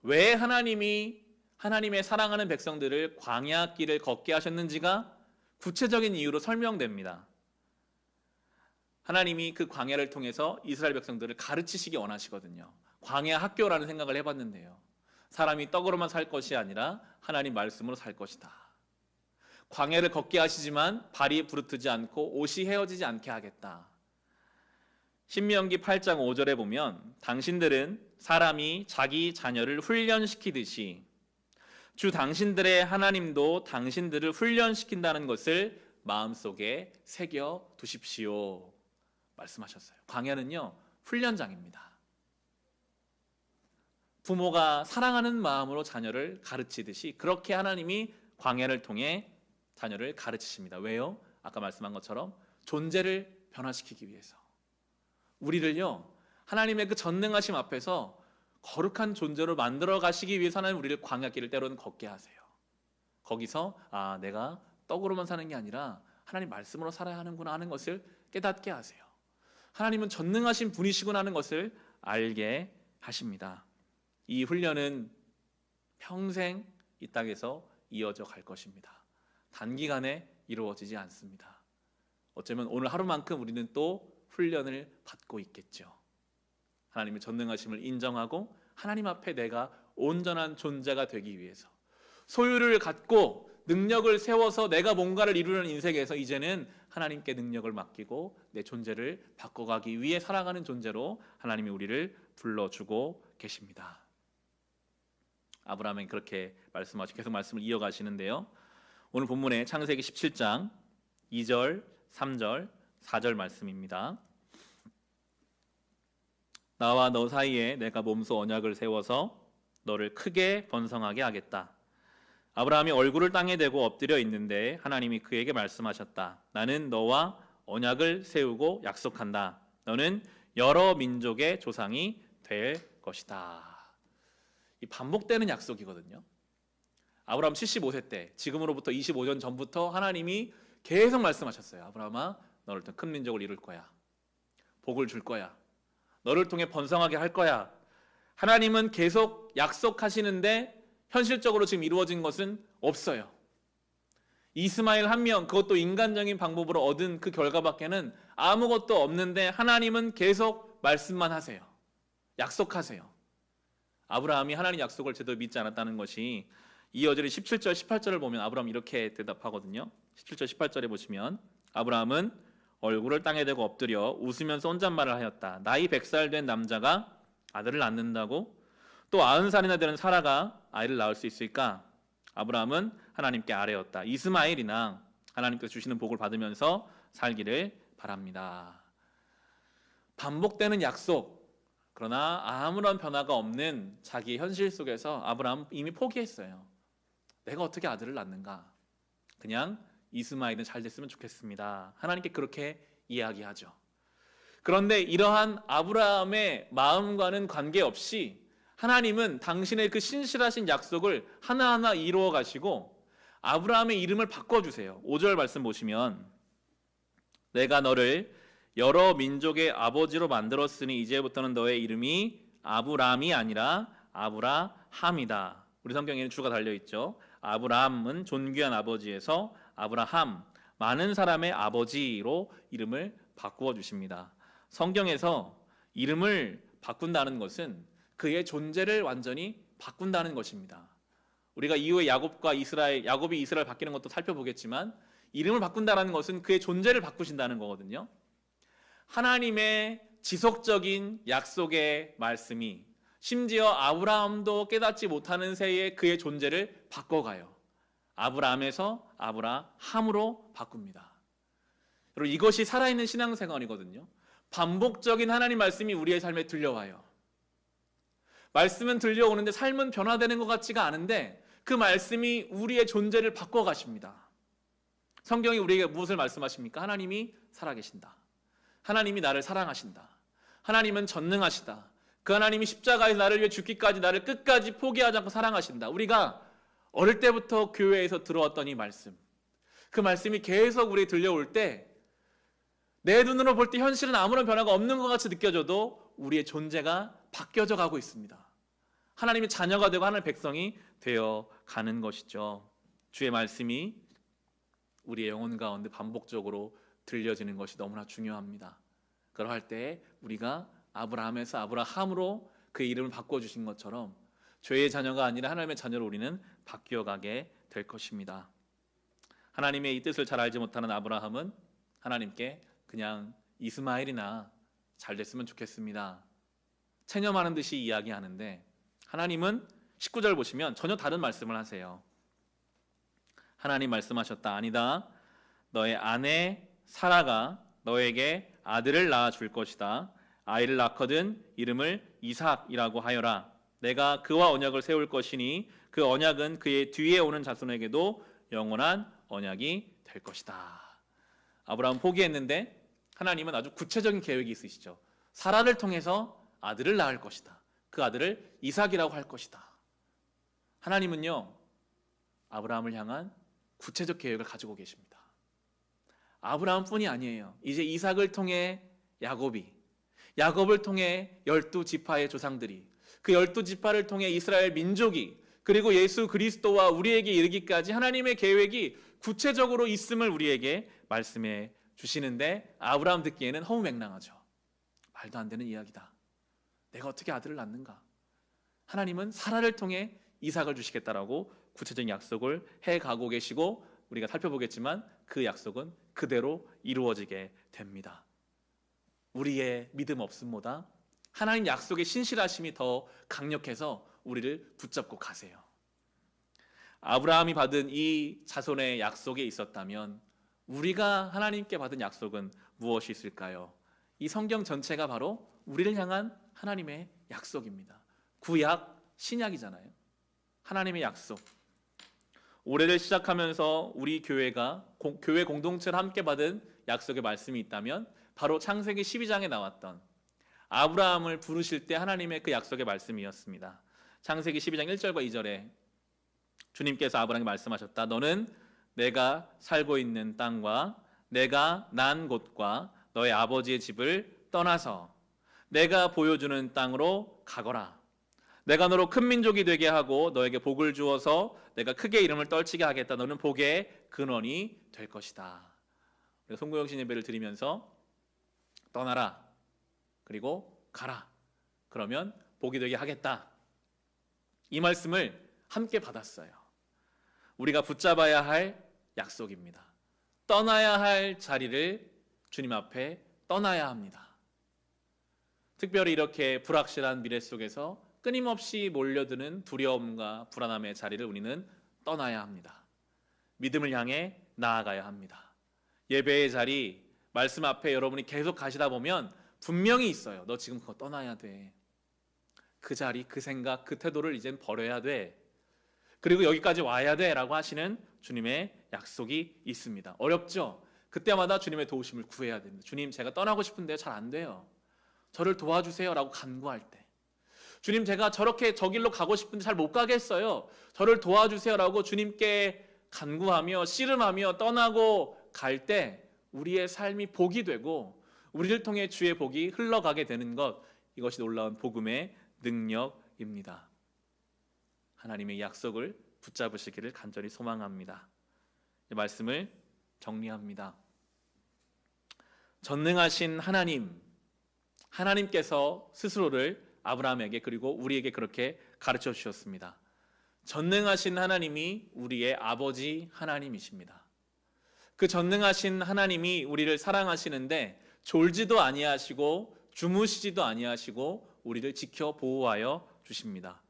왜 하나님이 하나님의 사랑하는 백성들을 광야 길을 걷게 하셨는지가 구체적인 이유로 설명됩니다. 하나님이 그 광야를 통해서 이스라엘 백성들을 가르치시기 원하시거든요. 광야 학교라는 생각을 해봤는데요. 사람이 떡으로만 살 것이 아니라 하나님 말씀으로 살 것이다. 광야를 걷게 하시지만 발이 부르트지 않고 옷이 헤어지지 않게 하겠다. 신명기 8장 5절에 보면 당신들은 사람이 자기 자녀를 훈련시키듯이 주 당신들의 하나님도 당신들을 훈련시킨다는 것을 마음속에 새겨 두십시오 말씀하셨어요. 광야는요, 훈련장입니다. 부모가 사랑하는 마음으로 자녀를 가르치듯이 그렇게 하나님이 광야를 통해 자녀를 가르치십니다. 왜요? 아까 말씀한 것처럼 존재를 변화시키기 위해서. 우리를요, 하나님의 그 전능하심 앞에서 거룩한 존재로 만들어 가시기 위해서 하나님 우리를 광야길을 때로는 걷게 하세요. 거기서 내가 떡으로만 사는 게 아니라 하나님 말씀으로 살아야 하는구나 하는 것을 깨닫게 하세요. 하나님은 전능하신 분이시구나 하는 것을 알게 하십니다. 이 훈련은 평생 이 땅에서 이어져 갈 것입니다. 단기간에 이루어지지 않습니다. 어쩌면 오늘 하루만큼 우리는 또 훈련을 받고 있겠죠. 하나님의 전능하심을 인정하고 하나님 앞에 내가 온전한 존재가 되기 위해서 소유를 갖고 능력을 세워서 내가 뭔가를 이루려는 인생에서 이제는 하나님께 능력을 맡기고 내 존재를 바꿔가기 위해 살아가는 존재로 하나님이 우리를 불러주고 계십니다. 아브라함은 그렇게 말씀하시고 계속 말씀을 이어가시는데요. 오늘 본문의 창세기 17장 2절, 3절, 4절 말씀입니다. 나와 너 사이에 내가 몸소 언약을 세워서 너를 크게 번성하게 하겠다. 아브라함이 얼굴을 땅에 대고 엎드려 있는데 하나님이 그에게 말씀하셨다. 나는 너와 언약을 세우고 약속한다. 너는 여러 민족의 조상이 될 것이다. 이 반복되는 약속이거든요. 아브라함 75세 때, 지금으로부터 25년 전부터 하나님이 계속 말씀하셨어요. 아브라함아, 너를 통해 큰 민족을 이룰 거야. 복을 줄 거야. 너를 통해 번성하게 할 거야. 하나님은 계속 약속하시는데 현실적으로 지금 이루어진 것은 없어요. 이스마엘 한 명, 그것도 인간적인 방법으로 얻은 그 결과밖에는 아무것도 없는데 하나님은 계속 말씀만 하세요. 약속하세요. 아브라함이 하나님 약속을 제대로 믿지 않았다는 것이 이어지는 17절, 18절을 보면 아브라함이 이렇게 대답하거든요. 17절, 18절에 보시면 아브라함은 얼굴을 땅에 대고 엎드려 웃으면서 혼잣말을 하였다. 나이 100살 된 남자가 아들을 낳는다고? 또 90살이나 되는 사라가 아이를 낳을 수 있을까? 아브라함은 하나님께 아뢰었다. 이스마엘이나 하나님께서 주시는 복을 받으면서 살기를 바랍니다. 반복되는 약속, 그러나 아무런 변화가 없는 자기 현실 속에서 아브라함은 이미 포기했어요. 내가 어떻게 아들을 낳는가? 그냥 이스마엘은 잘 됐으면 좋겠습니다. 하나님께 그렇게 이야기하죠. 그런데 이러한 아브라함의 마음과는 관계없이 하나님은 당신의 그 신실하신 약속을 하나하나 이루어 가시고 아브라함의 이름을 바꿔주세요. 5절 말씀 보시면 내가 너를 여러 민족의 아버지로 만들었으니 이제부터는 너의 이름이 아브람이 아니라 아브라함이다. 우리 성경에는 주가 달려있죠. 아브라함은 존귀한 아버지에서 아브라함, 많은 사람의 아버지로 이름을 바꾸어 주십니다. 성경에서 이름을 바꾼다는 것은 그의 존재를 완전히 바꾼다는 것입니다. 우리가 이후에 야곱이 이스라엘 바뀌는 것도 살펴보겠지만 이름을 바꾼다는 것은 그의 존재를 바꾸신다는 거거든요. 하나님의 지속적인 약속의 말씀이 심지어 아브라함도 깨닫지 못하는 새에 그의 존재를 바꿔가요. 아브라함에서 아브라함으로 바꿉니다. 여러분, 이것이 살아있는 신앙생활이거든요. 반복적인 하나님 말씀이 우리의 삶에 들려와요. 말씀은 들려오는데 삶은 변화되는 것 같지가 않은데 그 말씀이 우리의 존재를 바꿔가십니다. 성경이 우리에게 무엇을 말씀하십니까? 하나님이 살아계신다. 하나님이 나를 사랑하신다. 하나님은 전능하시다. 그 하나님이 십자가에서 나를 위해 죽기까지 나를 끝까지 포기하지 않고 사랑하신다. 우리가 어릴 때부터 교회에서 들어왔던 이 말씀, 그 말씀이 계속 우리에게 들려올 때 내 눈으로 볼 때 현실은 아무런 변화가 없는 것 같이 느껴져도 우리의 존재가 바뀌어져 가고 있습니다. 하나님의 자녀가 되고 하나님의 백성이 되어 가는 것이죠. 주의 말씀이 우리의 영혼 가운데 반복적으로 들려지는 것이 너무나 중요합니다. 그러할 때 우리가 아브라함에서 아브라함으로 그의 이름을 바꿔주신 것처럼 죄의 자녀가 아니라 하나님의 자녀로 우리는 바뀌어가게 될 것입니다. 하나님의 이 뜻을 잘 알지 못하는 아브라함은 하나님께 그냥 이스마엘이나 잘 됐으면 좋겠습니다, 체념하는 듯이 이야기하는데, 하나님은 19절 보시면 전혀 다른 말씀을 하세요. 하나님 말씀하셨다. 아니다. 너의 아내 사라가 너에게 아들을 낳아 줄 것이다. 아이를 낳거든 이름을 이삭이라고 하여라. 내가 그와 언약을 세울 것이니 그 언약은 그의 뒤에 오는 자손에게도 영원한 언약이 될 것이다. 아브라함 포기했는데 하나님은 아주 구체적인 계획이 있으시죠. 사라를 통해서 아들을 낳을 것이다. 그 아들을 이삭이라고 할 것이다. 하나님은요, 아브라함을 향한 구체적 계획을 가지고 계십니다. 아브라함뿐이 아니에요. 이제 이삭을 통해 야곱을 통해 12지파의 조상들이, 그 12지파를 통해 이스라엘 민족이, 그리고 예수 그리스도와 우리에게 이르기까지 하나님의 계획이 구체적으로 있음을 우리에게 말씀해 주시는데, 아브라함 듣기에는 허무맹랑하죠. 말도 안 되는 이야기다. 내가 어떻게 아들을 낳는가? 하나님은 사라를 통해 이삭을 주시겠다라고 구체적인 약속을 해가고 계시고, 우리가 살펴보겠지만 그 약속은 그대로 이루어지게 됩니다. 우리의 믿음 없음보다 하나님 약속의 신실하심이 더 강력해서 우리를 붙잡고 가세요. 아브라함이 받은 이 자손의 약속에 있었다면 우리가 하나님께 받은 약속은 무엇이 있을까요? 이 성경 전체가 바로 우리를 향한 하나님의 약속입니다. 구약, 신약이잖아요. 하나님의 약속. 올해를 시작하면서 우리 교회가 교회 공동체를 함께 받은 약속의 말씀이 있다면 바로 창세기 12장에 나왔던 아브라함을 부르실 때 하나님의 그 약속의 말씀이었습니다. 창세기 12장 1절과 2절에 주님께서 아브라함에게 말씀하셨다. 너는 내가 살고 있는 땅과 내가 난 곳과 너의 아버지의 집을 떠나서 내가 보여주는 땅으로 가거라. 내가 너로 큰 민족이 되게 하고 너에게 복을 주어서 내가 크게 이름을 떨치게 하겠다. 너는 복의 근원이 될 것이다. 송구영신 예배를 드리면서 떠나라, 그리고 가라, 그러면 복이 되게 하겠다, 이 말씀을 함께 받았어요. 우리가 붙잡아야 할 약속입니다. 떠나야 할 자리를 주님 앞에 떠나야 합니다. 특별히 이렇게 불확실한 미래 속에서 끊임없이 몰려드는 두려움과 불안함의 자리를 우리는 떠나야 합니다. 믿음을 향해 나아가야 합니다. 예배의 자리, 말씀 앞에 여러분이 계속 가시다 보면 분명히 있어요. 너 지금 그거 떠나야 돼. 그 자리, 그 생각, 그 태도를 이젠 버려야 돼. 그리고 여기까지 와야 돼 라고 하시는 주님의 약속이 있습니다. 어렵죠? 그때마다 주님의 도우심을 구해야 됩니다. 주님, 제가 떠나고 싶은데 잘 안 돼요. 저를 도와주세요 라고 간구할 때, 주님, 제가 저렇게 저 길로 가고 싶은데 잘 못 가겠어요. 저를 도와주세요 라고 주님께 간구하며 씨름하며 떠나고 갈 때 우리의 삶이 복이 되고 우리를 통해 주의 복이 흘러가게 되는 것, 이것이 놀라운 복음의 능력입니다. 하나님의 약속을 붙잡으시기를 간절히 소망합니다. 이 말씀을 정리합니다. 전능하신 하나님께서 스스로를 아브라함에게 그리고 우리에게 그렇게 가르쳐 주셨습니다. 전능하신 하나님이 우리의 아버지 하나님이십니다. 그 전능하신 하나님이 우리를 사랑하시는데 졸지도 아니하시고 주무시지도 아니하시고 우리를 지켜 보호하여 주십니다.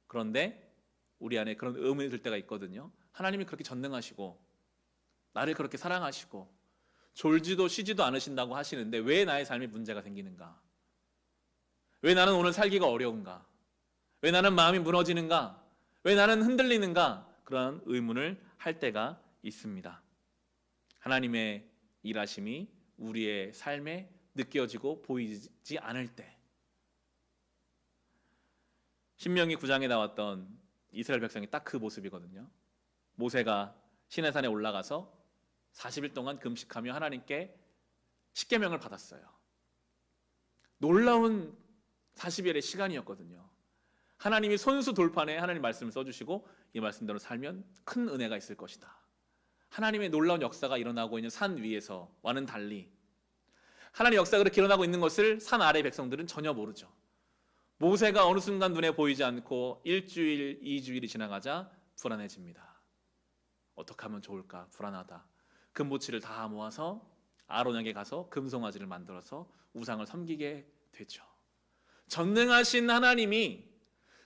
그런데 우리 안에 그런 의문이 들 때가 있거든요. 하나님이 그렇게 전능하시고 나를 그렇게 사랑하시고 졸지도 쉬지도 않으신다고 하시는데 왜 나의 삶에 문제가 생기는가? 왜 나는 오늘 살기가 어려운가? 왜 나는 마음이 무너지는가? 왜 나는 흔들리는가? 그런 의문을 할 때가 있습니다. 하나님의 일하심이 우리의 삶에 느껴지고 보이지 않을 때, 신명기 9장에 나왔던 이스라엘 백성이 딱 그 모습이거든요. 모세가 시내산에 올라가서 40일 동안 금식하며 하나님께 십계명을 받았어요. 놀라운 40일의 시간이었거든요. 하나님이 손수 돌판에 하나님 말씀을 써주시고 이 말씀대로 살면 큰 은혜가 있을 것이다. 하나님의 놀라운 역사가 일어나고 있는 산 위에서와는 달리 하나님의 역사가 그렇게 일어나고 있는 것을 산 아래 백성들은 전혀 모르죠. 모세가 어느 순간 눈에 보이지 않고 1주일, 2주일이 지나가자 불안해집니다. 어떻게 하면 좋을까? 불안하다. 금보치를 다 모아서 아론에게 가서 금송아지를 만들어서 우상을 섬기게 되죠. 전능하신 하나님이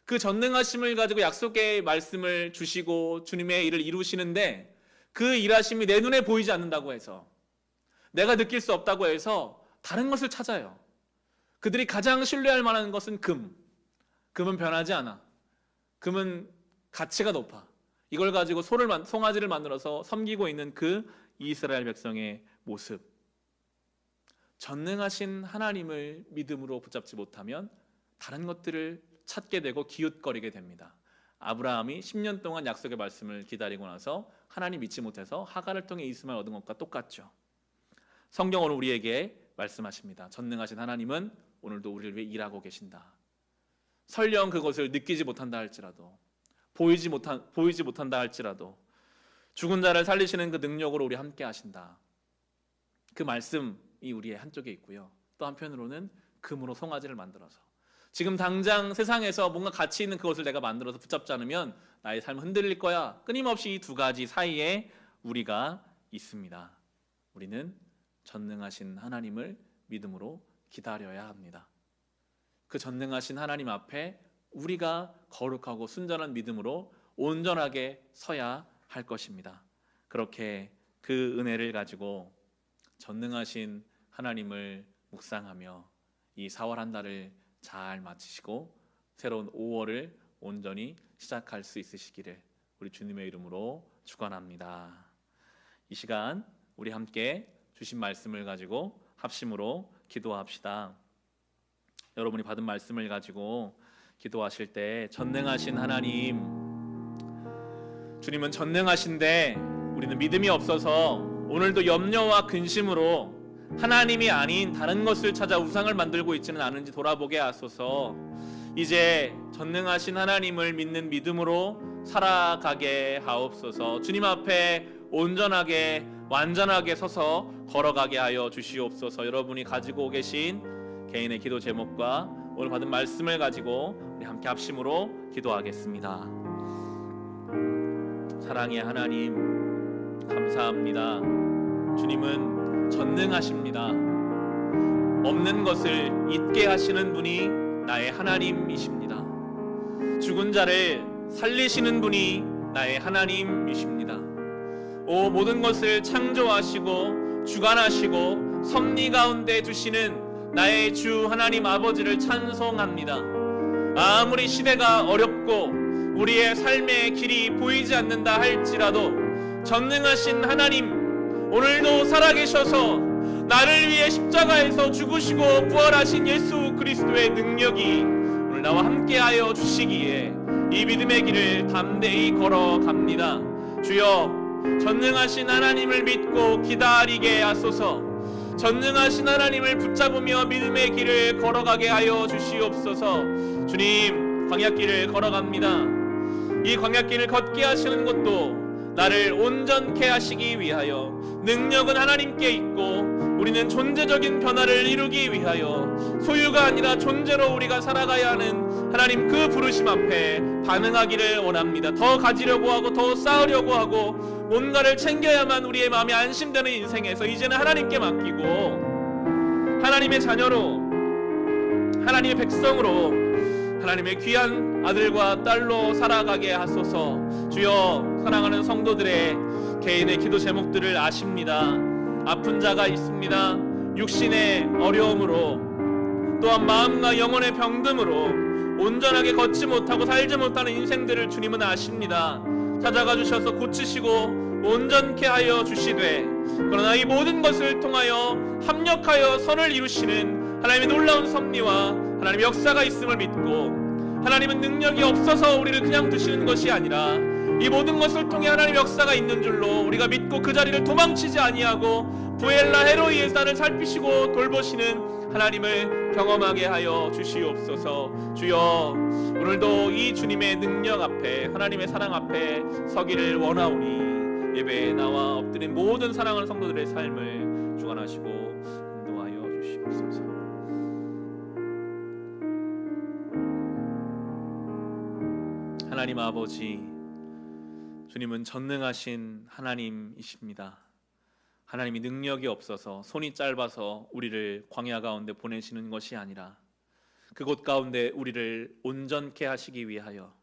그 전능하심을 가지고 약속의 말씀을 주시고 주님의 일을 이루시는데, 그 일하심이 내 눈에 보이지 않는다고 해서, 내가 느낄 수 없다고 해서 다른 것을 찾아요. 그들이 가장 신뢰할 만한 것은 금은 변하지 않아. 금은 가치가 높아. 이걸 가지고 송아지를 만들어서 섬기고 있는 그 이스라엘 백성의 모습. 전능하신 하나님을 믿음으로 붙잡지 못하면 다른 것들을 찾게 되고 기웃거리게 됩니다. 아브라함이 10년 동안 약속의 말씀을 기다리고 나서 하나님 믿지 못해서 하갈을 통해 이스마엘 얻은 것과 똑같죠. 성경은 우리에게 말씀하십니다. 전능하신 하나님은 오늘도 우리를 위해 일하고 계신다. 설령 그것을 느끼지 못한다 할지라도, 보이지 못한다 할지라도 죽은 자를 살리시는 그 능력으로 우리 함께 하신다. 그 말씀이 우리의 한쪽에 있고요. 또 한편으로는 금으로 송아지를 만들어서 지금 당장 세상에서 뭔가 가치 있는 그것을 내가 만들어서 붙잡지 않으면 나의 삶은 흔들릴 거야. 끊임없이 이 두 가지 사이에 우리가 있습니다. 우리는 전능하신 하나님을 믿음으로 기다려야 합니다. 그 전능하신 하나님 앞에 우리가 거룩하고 순전한 믿음으로 온전하게 서야 할 것입니다. 그렇게 그 은혜를 가지고 전능하신 하나님을 묵상하며 이 4월 한 달을 잘 마치시고 새로운 5월을 온전히 시작할 수 있으시기를 우리 주님의 이름으로 축원합니다. 이 시간 우리 함께 주신 말씀을 가지고 합심으로 기도합시다. 여러분이 받은 말씀을 가지고 기도하실 때 전능하신 하나님, 주님은 전능하신데 우리는 믿음이 없어서 오늘도 염려와 근심으로 하나님이 아닌 다른 것을 찾아 우상을 만들고 있지는 않은지 돌아보게 하소서. 이제 전능하신 하나님을 믿는 믿음으로 살아가게 하옵소서. 주님 앞에 온전하게 완전하게 서서 걸어가게 하여 주시옵소서. 여러분이 가지고 계신 개인의 기도 제목과 오늘 받은 말씀을 가지고 우리 함께 합심으로 기도하겠습니다. 사랑의 하나님, 감사합니다. 주님은 전능하십니다. 없는 것을 있게 하시는 분이 나의 하나님이십니다. 죽은 자를 살리시는 분이 나의 하나님이십니다. 모든 것을 창조하시고 주관하시고 섭리 가운데 두시는 나의 주 하나님 아버지를 찬송합니다. 아무리 시대가 어렵고 우리의 삶의 길이 보이지 않는다 할지라도 전능하신 하나님, 오늘도 살아계셔서 나를 위해 십자가에서 죽으시고 부활하신 예수 그리스도의 능력이 오늘 나와 함께하여 주시기에 이 믿음의 길을 담대히 걸어갑니다. 주여, 전능하신 하나님을 믿고 기다리게 하소서. 전능하신 하나님을 붙잡으며 믿음의 길을 걸어가게 하여 주시옵소서. 주님, 광야길을 걸어갑니다. 이 광야길을 걷게 하시는 것도 나를 온전케 하시기 위하여, 능력은 하나님께 있고 우리는 존재적인 변화를 이루기 위하여 소유가 아니라 존재로 우리가 살아가야 하는 하나님 그 부르심 앞에 반응하기를 원합니다. 더 가지려고 하고 더 쌓으려고 하고 뭔가를 챙겨야만 우리의 마음이 안심되는 인생에서 이제는 하나님께 맡기고 하나님의 자녀로, 하나님의 백성으로, 하나님의 귀한 아들과 딸로 살아가게 하소서. 주여, 사랑하는 성도들의 개인의 기도 제목들을 아십니다. 아픈 자가 있습니다. 육신의 어려움으로, 또한 마음과 영혼의 병듦으로 온전하게 걷지 못하고 살지 못하는 인생들을 주님은 아십니다. 찾아가 주셔서 고치시고 온전케 하여 주시되, 그러나 이 모든 것을 통하여 합력하여 선을 이루시는 하나님의 놀라운 섭리와 하나님의 역사가 있음을 믿고, 하나님은 능력이 없어서 우리를 그냥 두시는 것이 아니라 이 모든 것을 통해 하나님의 역사가 있는 줄로 우리가 믿고 그 자리를 도망치지 아니하고 부엘라 헤로이에서 나를 살피시고 돌보시는 하나님을 경험하게 하여 주시옵소서. 주여, 오늘도 이 주님의 능력 앞에, 하나님의 사랑 앞에 서기를 원하오니 예배에 나와 엎드린 모든 사랑하는 성도들의 삶을 주관하시고 인도하여 주시옵소서. 하나님 아버지, 주님은 전능하신 하나님이십니다. 하나님이 능력이 없어서 손이 짧아서 우리를 광야 가운데 보내시는 것이 아니라 그곳 가운데 우리를 온전케 하시기 위하여,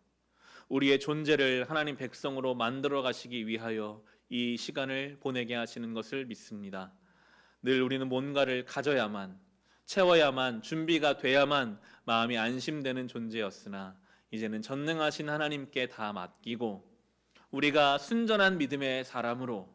우리의 존재를 하나님 백성으로 만들어 가시기 위하여 이 시간을 보내게 하시는 것을 믿습니다. 늘 우리는 뭔가를 가져야만, 채워야만, 준비가 돼야만 마음이 안심되는 존재였으나 이제는 전능하신 하나님께 다 맡기고 우리가 순전한 믿음의 사람으로,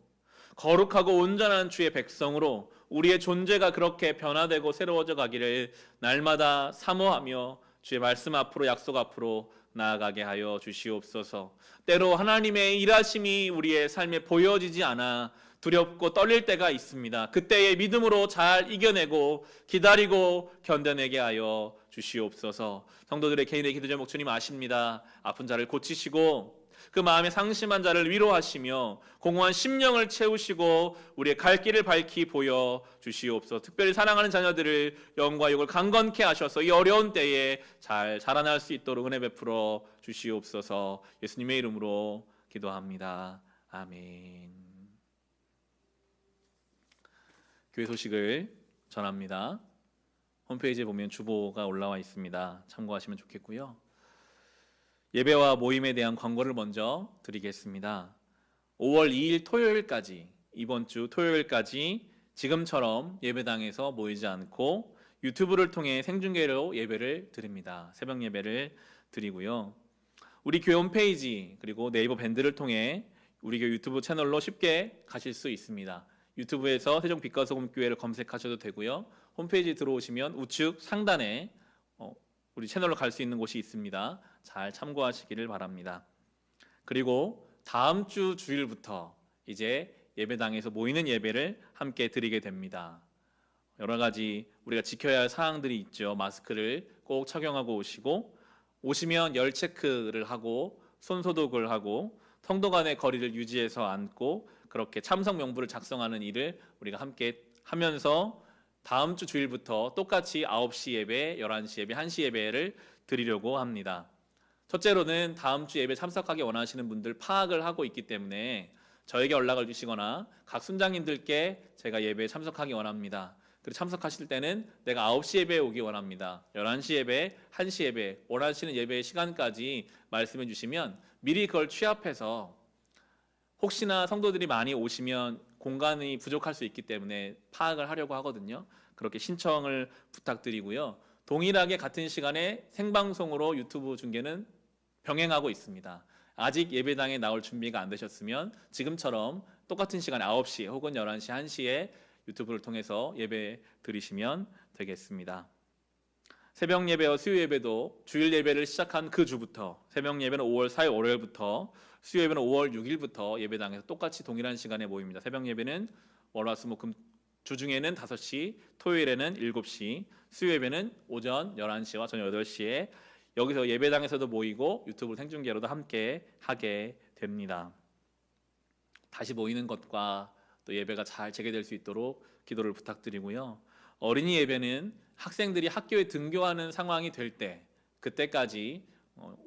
거룩하고 온전한 주의 백성으로 우리의 존재가 그렇게 변화되고 새로워져 가기를 날마다 사모하며 주의 말씀 앞으로, 약속 앞으로 나아가게 하여 주시옵소서. 때로 하나님의 일하심이 우리의 삶에 보여지지 않아 두렵고 떨릴 때가 있습니다. 그때의 믿음으로 잘 이겨내고 기다리고 견뎌내게 하여 주시옵소서. 성도들의 개인의 기도 제목 주님 아십니다. 아픈 자를 고치시고 그 마음에 상심한 자를 위로하시며 공허한 심령을 채우시고 우리의 갈 길을 밝히 보여 주시옵소서. 특별히 사랑하는 자녀들을 영과 육을 강건케 하셔서 이 어려운 때에 잘 자라날 수 있도록 은혜 베풀어 주시옵소서. 예수님의 이름으로 기도합니다. 아멘. 교회 소식을 전합니다. 홈페이지에 보면 주보가 올라와 있습니다. 참고하시면 좋겠고요. 예배와 모임에 대한 광고를 먼저 드리겠습니다. 5월 2일 토요일까지, 이번 주 토요일까지 지금처럼 예배당에서 모이지 않고 유튜브를 통해 생중계로 예배를 드립니다. 새벽 예배를 드리고요. 우리 교회 홈페이지 그리고 네이버 밴드를 통해 우리 교회 유튜브 채널로 쉽게 가실 수 있습니다. 유튜브에서 세종 빛과 소금 교회를 검색하셔도 되고요. 홈페이지 들어오시면 우측 상단에 우리 채널로 갈 수 있는 곳이 있습니다. 잘 참고하시기를 바랍니다. 그리고 다음 주 주일부터 이제 예배당에서 모이는 예배를 함께 드리게 됩니다. 여러 가지 우리가 지켜야 할 사항들이 있죠. 마스크를 꼭 착용하고 오시고, 오시면 열 체크를 하고 손 소독을 하고 성도 간의 거리를 유지해서 앉고, 그렇게 참석 명부를 작성하는 일을 우리가 함께 하면서 다음 주 주일부터 똑같이 9시 예배, 11시 예배, 1시 예배를 드리려고 합니다. 첫째로는 다음 주 예배 참석하기 원하시는 분들 파악을 하고 있기 때문에 저에게 연락을 주시거나 각 순장님들께 제가 예배에 참석하기 원합니다. 그리고 참석하실 때는 내가 9시 예배에 오기 원합니다. 11시 예배, 1시 예배, 원하시는 예배의 시간까지 말씀해 주시면 미리 그걸 취합해서, 혹시나 성도들이 많이 오시면 공간이 부족할 수 있기 때문에 파악을 하려고 하거든요. 그렇게 신청을 부탁드리고요. 동일하게 같은 시간에 생방송으로 유튜브 중계는 병행하고 있습니다. 아직 예배당에 나올 준비가 안 되셨으면 지금처럼 똑같은 시간에 9시 혹은 11시, 1시에 유튜브를 통해서 예배 드리시면 되겠습니다. 새벽 예배와 수요 예배도 주일 예배를 시작한 그 주부터, 새벽 예배는 5월 4일 월요일부터, 수요 예배는 5월 6일부터 예배당에서 똑같이 동일한 시간에 모입니다. 새벽 예배는 월화수목금 주중에는 5시, 토요일에는 7시, 수요 예배는 오전 11시와 저녁 8시에 여기서 예배당에서도 모이고 유튜브 생중계로도 함께 하게 됩니다. 다시 모이는 것과 또 예배가 잘 재개될 수 있도록 기도를 부탁드리고요. 어린이 예배는 학생들이 학교에 등교하는 상황이 될 때, 그때까지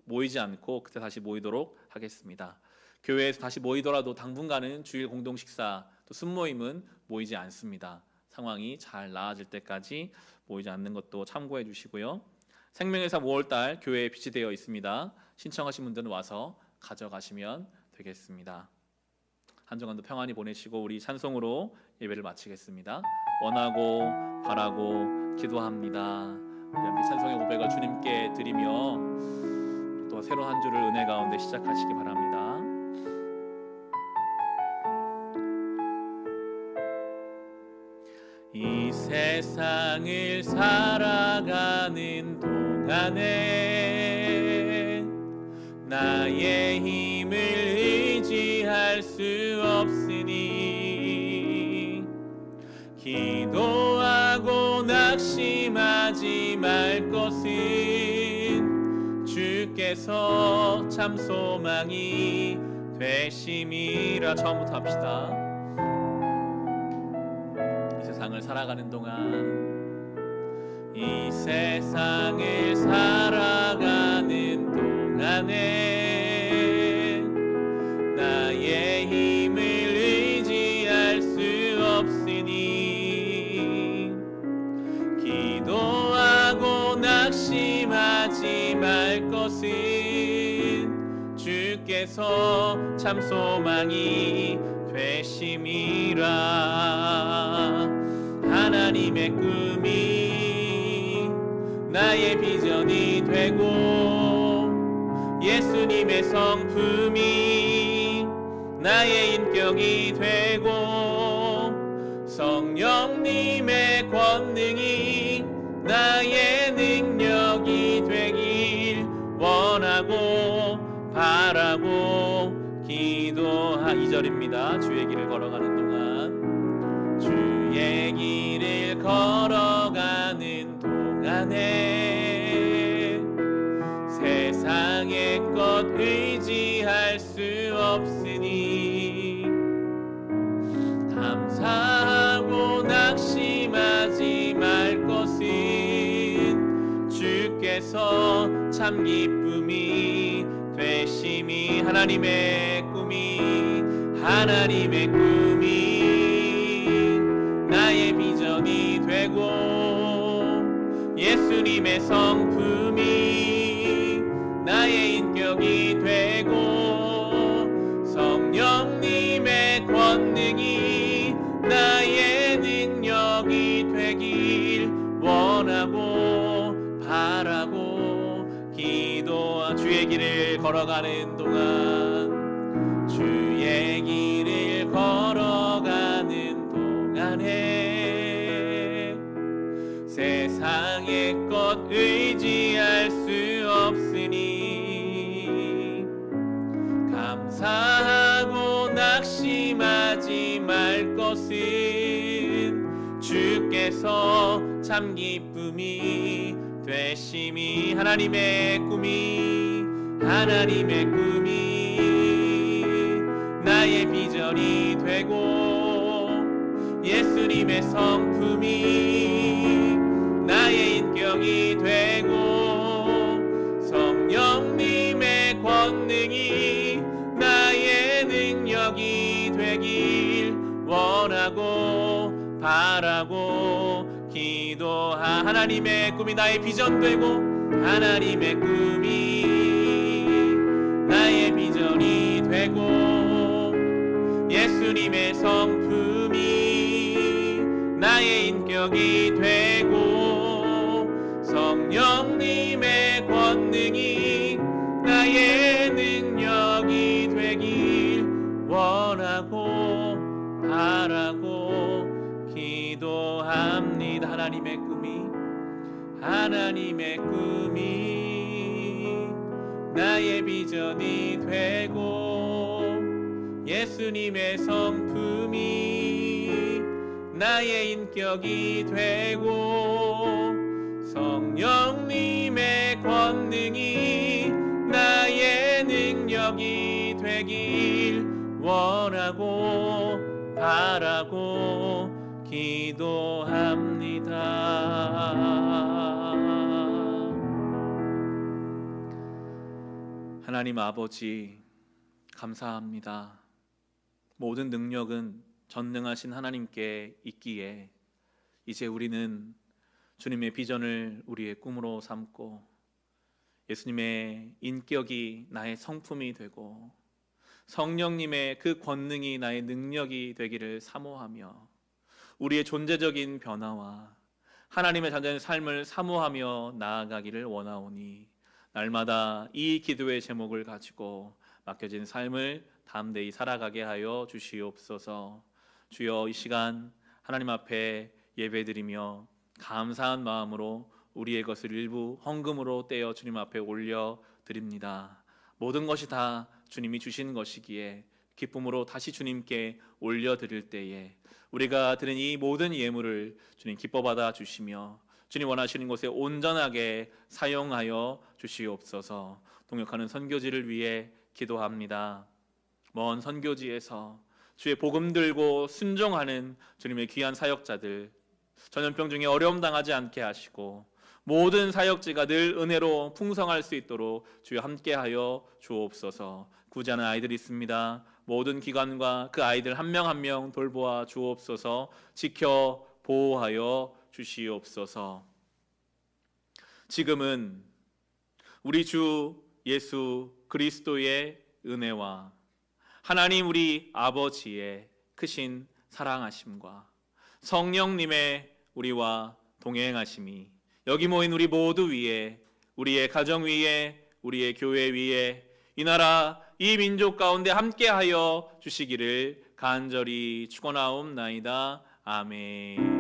모이지 않고 그때 다시 모이도록 하겠습니다. 교회에서 다시 모이더라도 당분간은 주일 공동 식사 또 순모임은 모이지 않습니다. 상황이 잘 나아질 때까지 모이지 않는 것도 참고해 주시고요. 생명의사 5월달 교회에 비치되어 있습니다. 신청하신 분들은 와서 가져가시면 되겠습니다. 한 주간도 평안히 보내시고 우리 찬송으로 예배를 마치겠습니다. 원하고 바라고 기도합니다. 우리 함께 찬송의 고백을 주님께 드리며 또 새로운 한 주를 은혜 가운데 시작하시기 바랍니다. 이 세상을 살아가는 동안에 나의 힘을 의지할 수 없으니 기도하고 낙심하지 말 것은 주께서 참 소망이 되심이라. 처음부터 합시다. 이 세상을 살아가는 동안, 이 세상을 살아가는 동안에 주께서 참 소망이 되심이라. 하나님의 꿈이 나의 비전이 되고 예수님의 성품이 나의 인격이 되고 성령님의 권능이 나의 능력이 되길 원하고 바라고 기도하. 2절입니다. 주의 길을 걸어가는 동안, 주의 길을 걸어가는 동안에 세상의 것 의지할 수 없으니 감사하고 낙심하지 말 것은 주께서 참 기쁨이 되심이. 하나님의 꿈이 나의 비전이 되고 예수님의 성품이 나의 인격이 되고 성령님의 권능이 나의 능력이 되길 원하고 바라고 기도하. 주의 길을 걸어가는 동안, 주의 길을 걸어가는 동안에 세상의 것 의지할 수 없으니 감사하고 낙심하지 말 것은 주께서 참 기쁨이 되심이. 하나님의 꿈이 나의 비전이 되고 예수님의 성품이 나의 인격이 되고 성령님의 권능이 나의 능력이 되길 원하고 바라고 기도하. 하나님의 꿈이 나의 비전 되고 하나님의 꿈이 나의 비전이 되고 예수님의 성품이 나의 인격이 되고 성령님의 권능이 나의 능력이 되길 원하고 바라고 기도합니다. 하나님의 꿈이 나의 비전이 되고 예수님의 성품이 나의 인격이 되고 성령님의 권능이 나의 능력이 되길 원하고 바라고 기도합니다. 하나님 아버지, 감사합니다. 모든 능력은 전능하신 하나님께 있기에 이제 우리는 주님의 비전을 우리의 꿈으로 삼고 예수님의 인격이 나의 성품이 되고 성령님의 그 권능이 나의 능력이 되기를 사모하며 우리의 존재적인 변화와 하나님의 자녀의 삶을 사모하며 나아가기를 원하오니 날마다 이 기도의 제목을 가지고 맡겨진 삶을 담대히 살아가게 하여 주시옵소서. 주여, 이 시간 하나님 앞에 예배드리며 감사한 마음으로 우리의 것을 일부 헌금으로 떼어 주님 앞에 올려드립니다. 모든 것이 다 주님이 주신 것이기에 기쁨으로 다시 주님께 올려드릴 때에 우리가 드린 이 모든 예물을 주님 기뻐 받아 주시며 주님 원하시는 곳에 온전하게 사용하여 주시옵소서. 동역하는 선교지를 위해 기도합니다. 먼 선교지에서 주의 복음 들고 순종하는 주님의 귀한 사역자들, 전염병 중에 어려움 당하지 않게 하시고 모든 사역지가 늘 은혜로 풍성할 수 있도록 주여 함께하여 주옵소서. 구제하는 아이들이 있습니다. 모든 기관과 그 아이들 한 명 한 명 돌보아 주옵소서. 지켜 보호하여 주시옵소서. 지금은 우리 주 예수 그리스도의 은혜와 하나님 우리 아버지의 크신 사랑하심과 성령님의 우리와 동행하심이 여기 모인 우리 모두 위에, 우리의 가정 위에, 우리의 교회 위에, 이 나라 이 민족 가운데 함께하여 주시기를 간절히 축원하옵나이다. 아멘.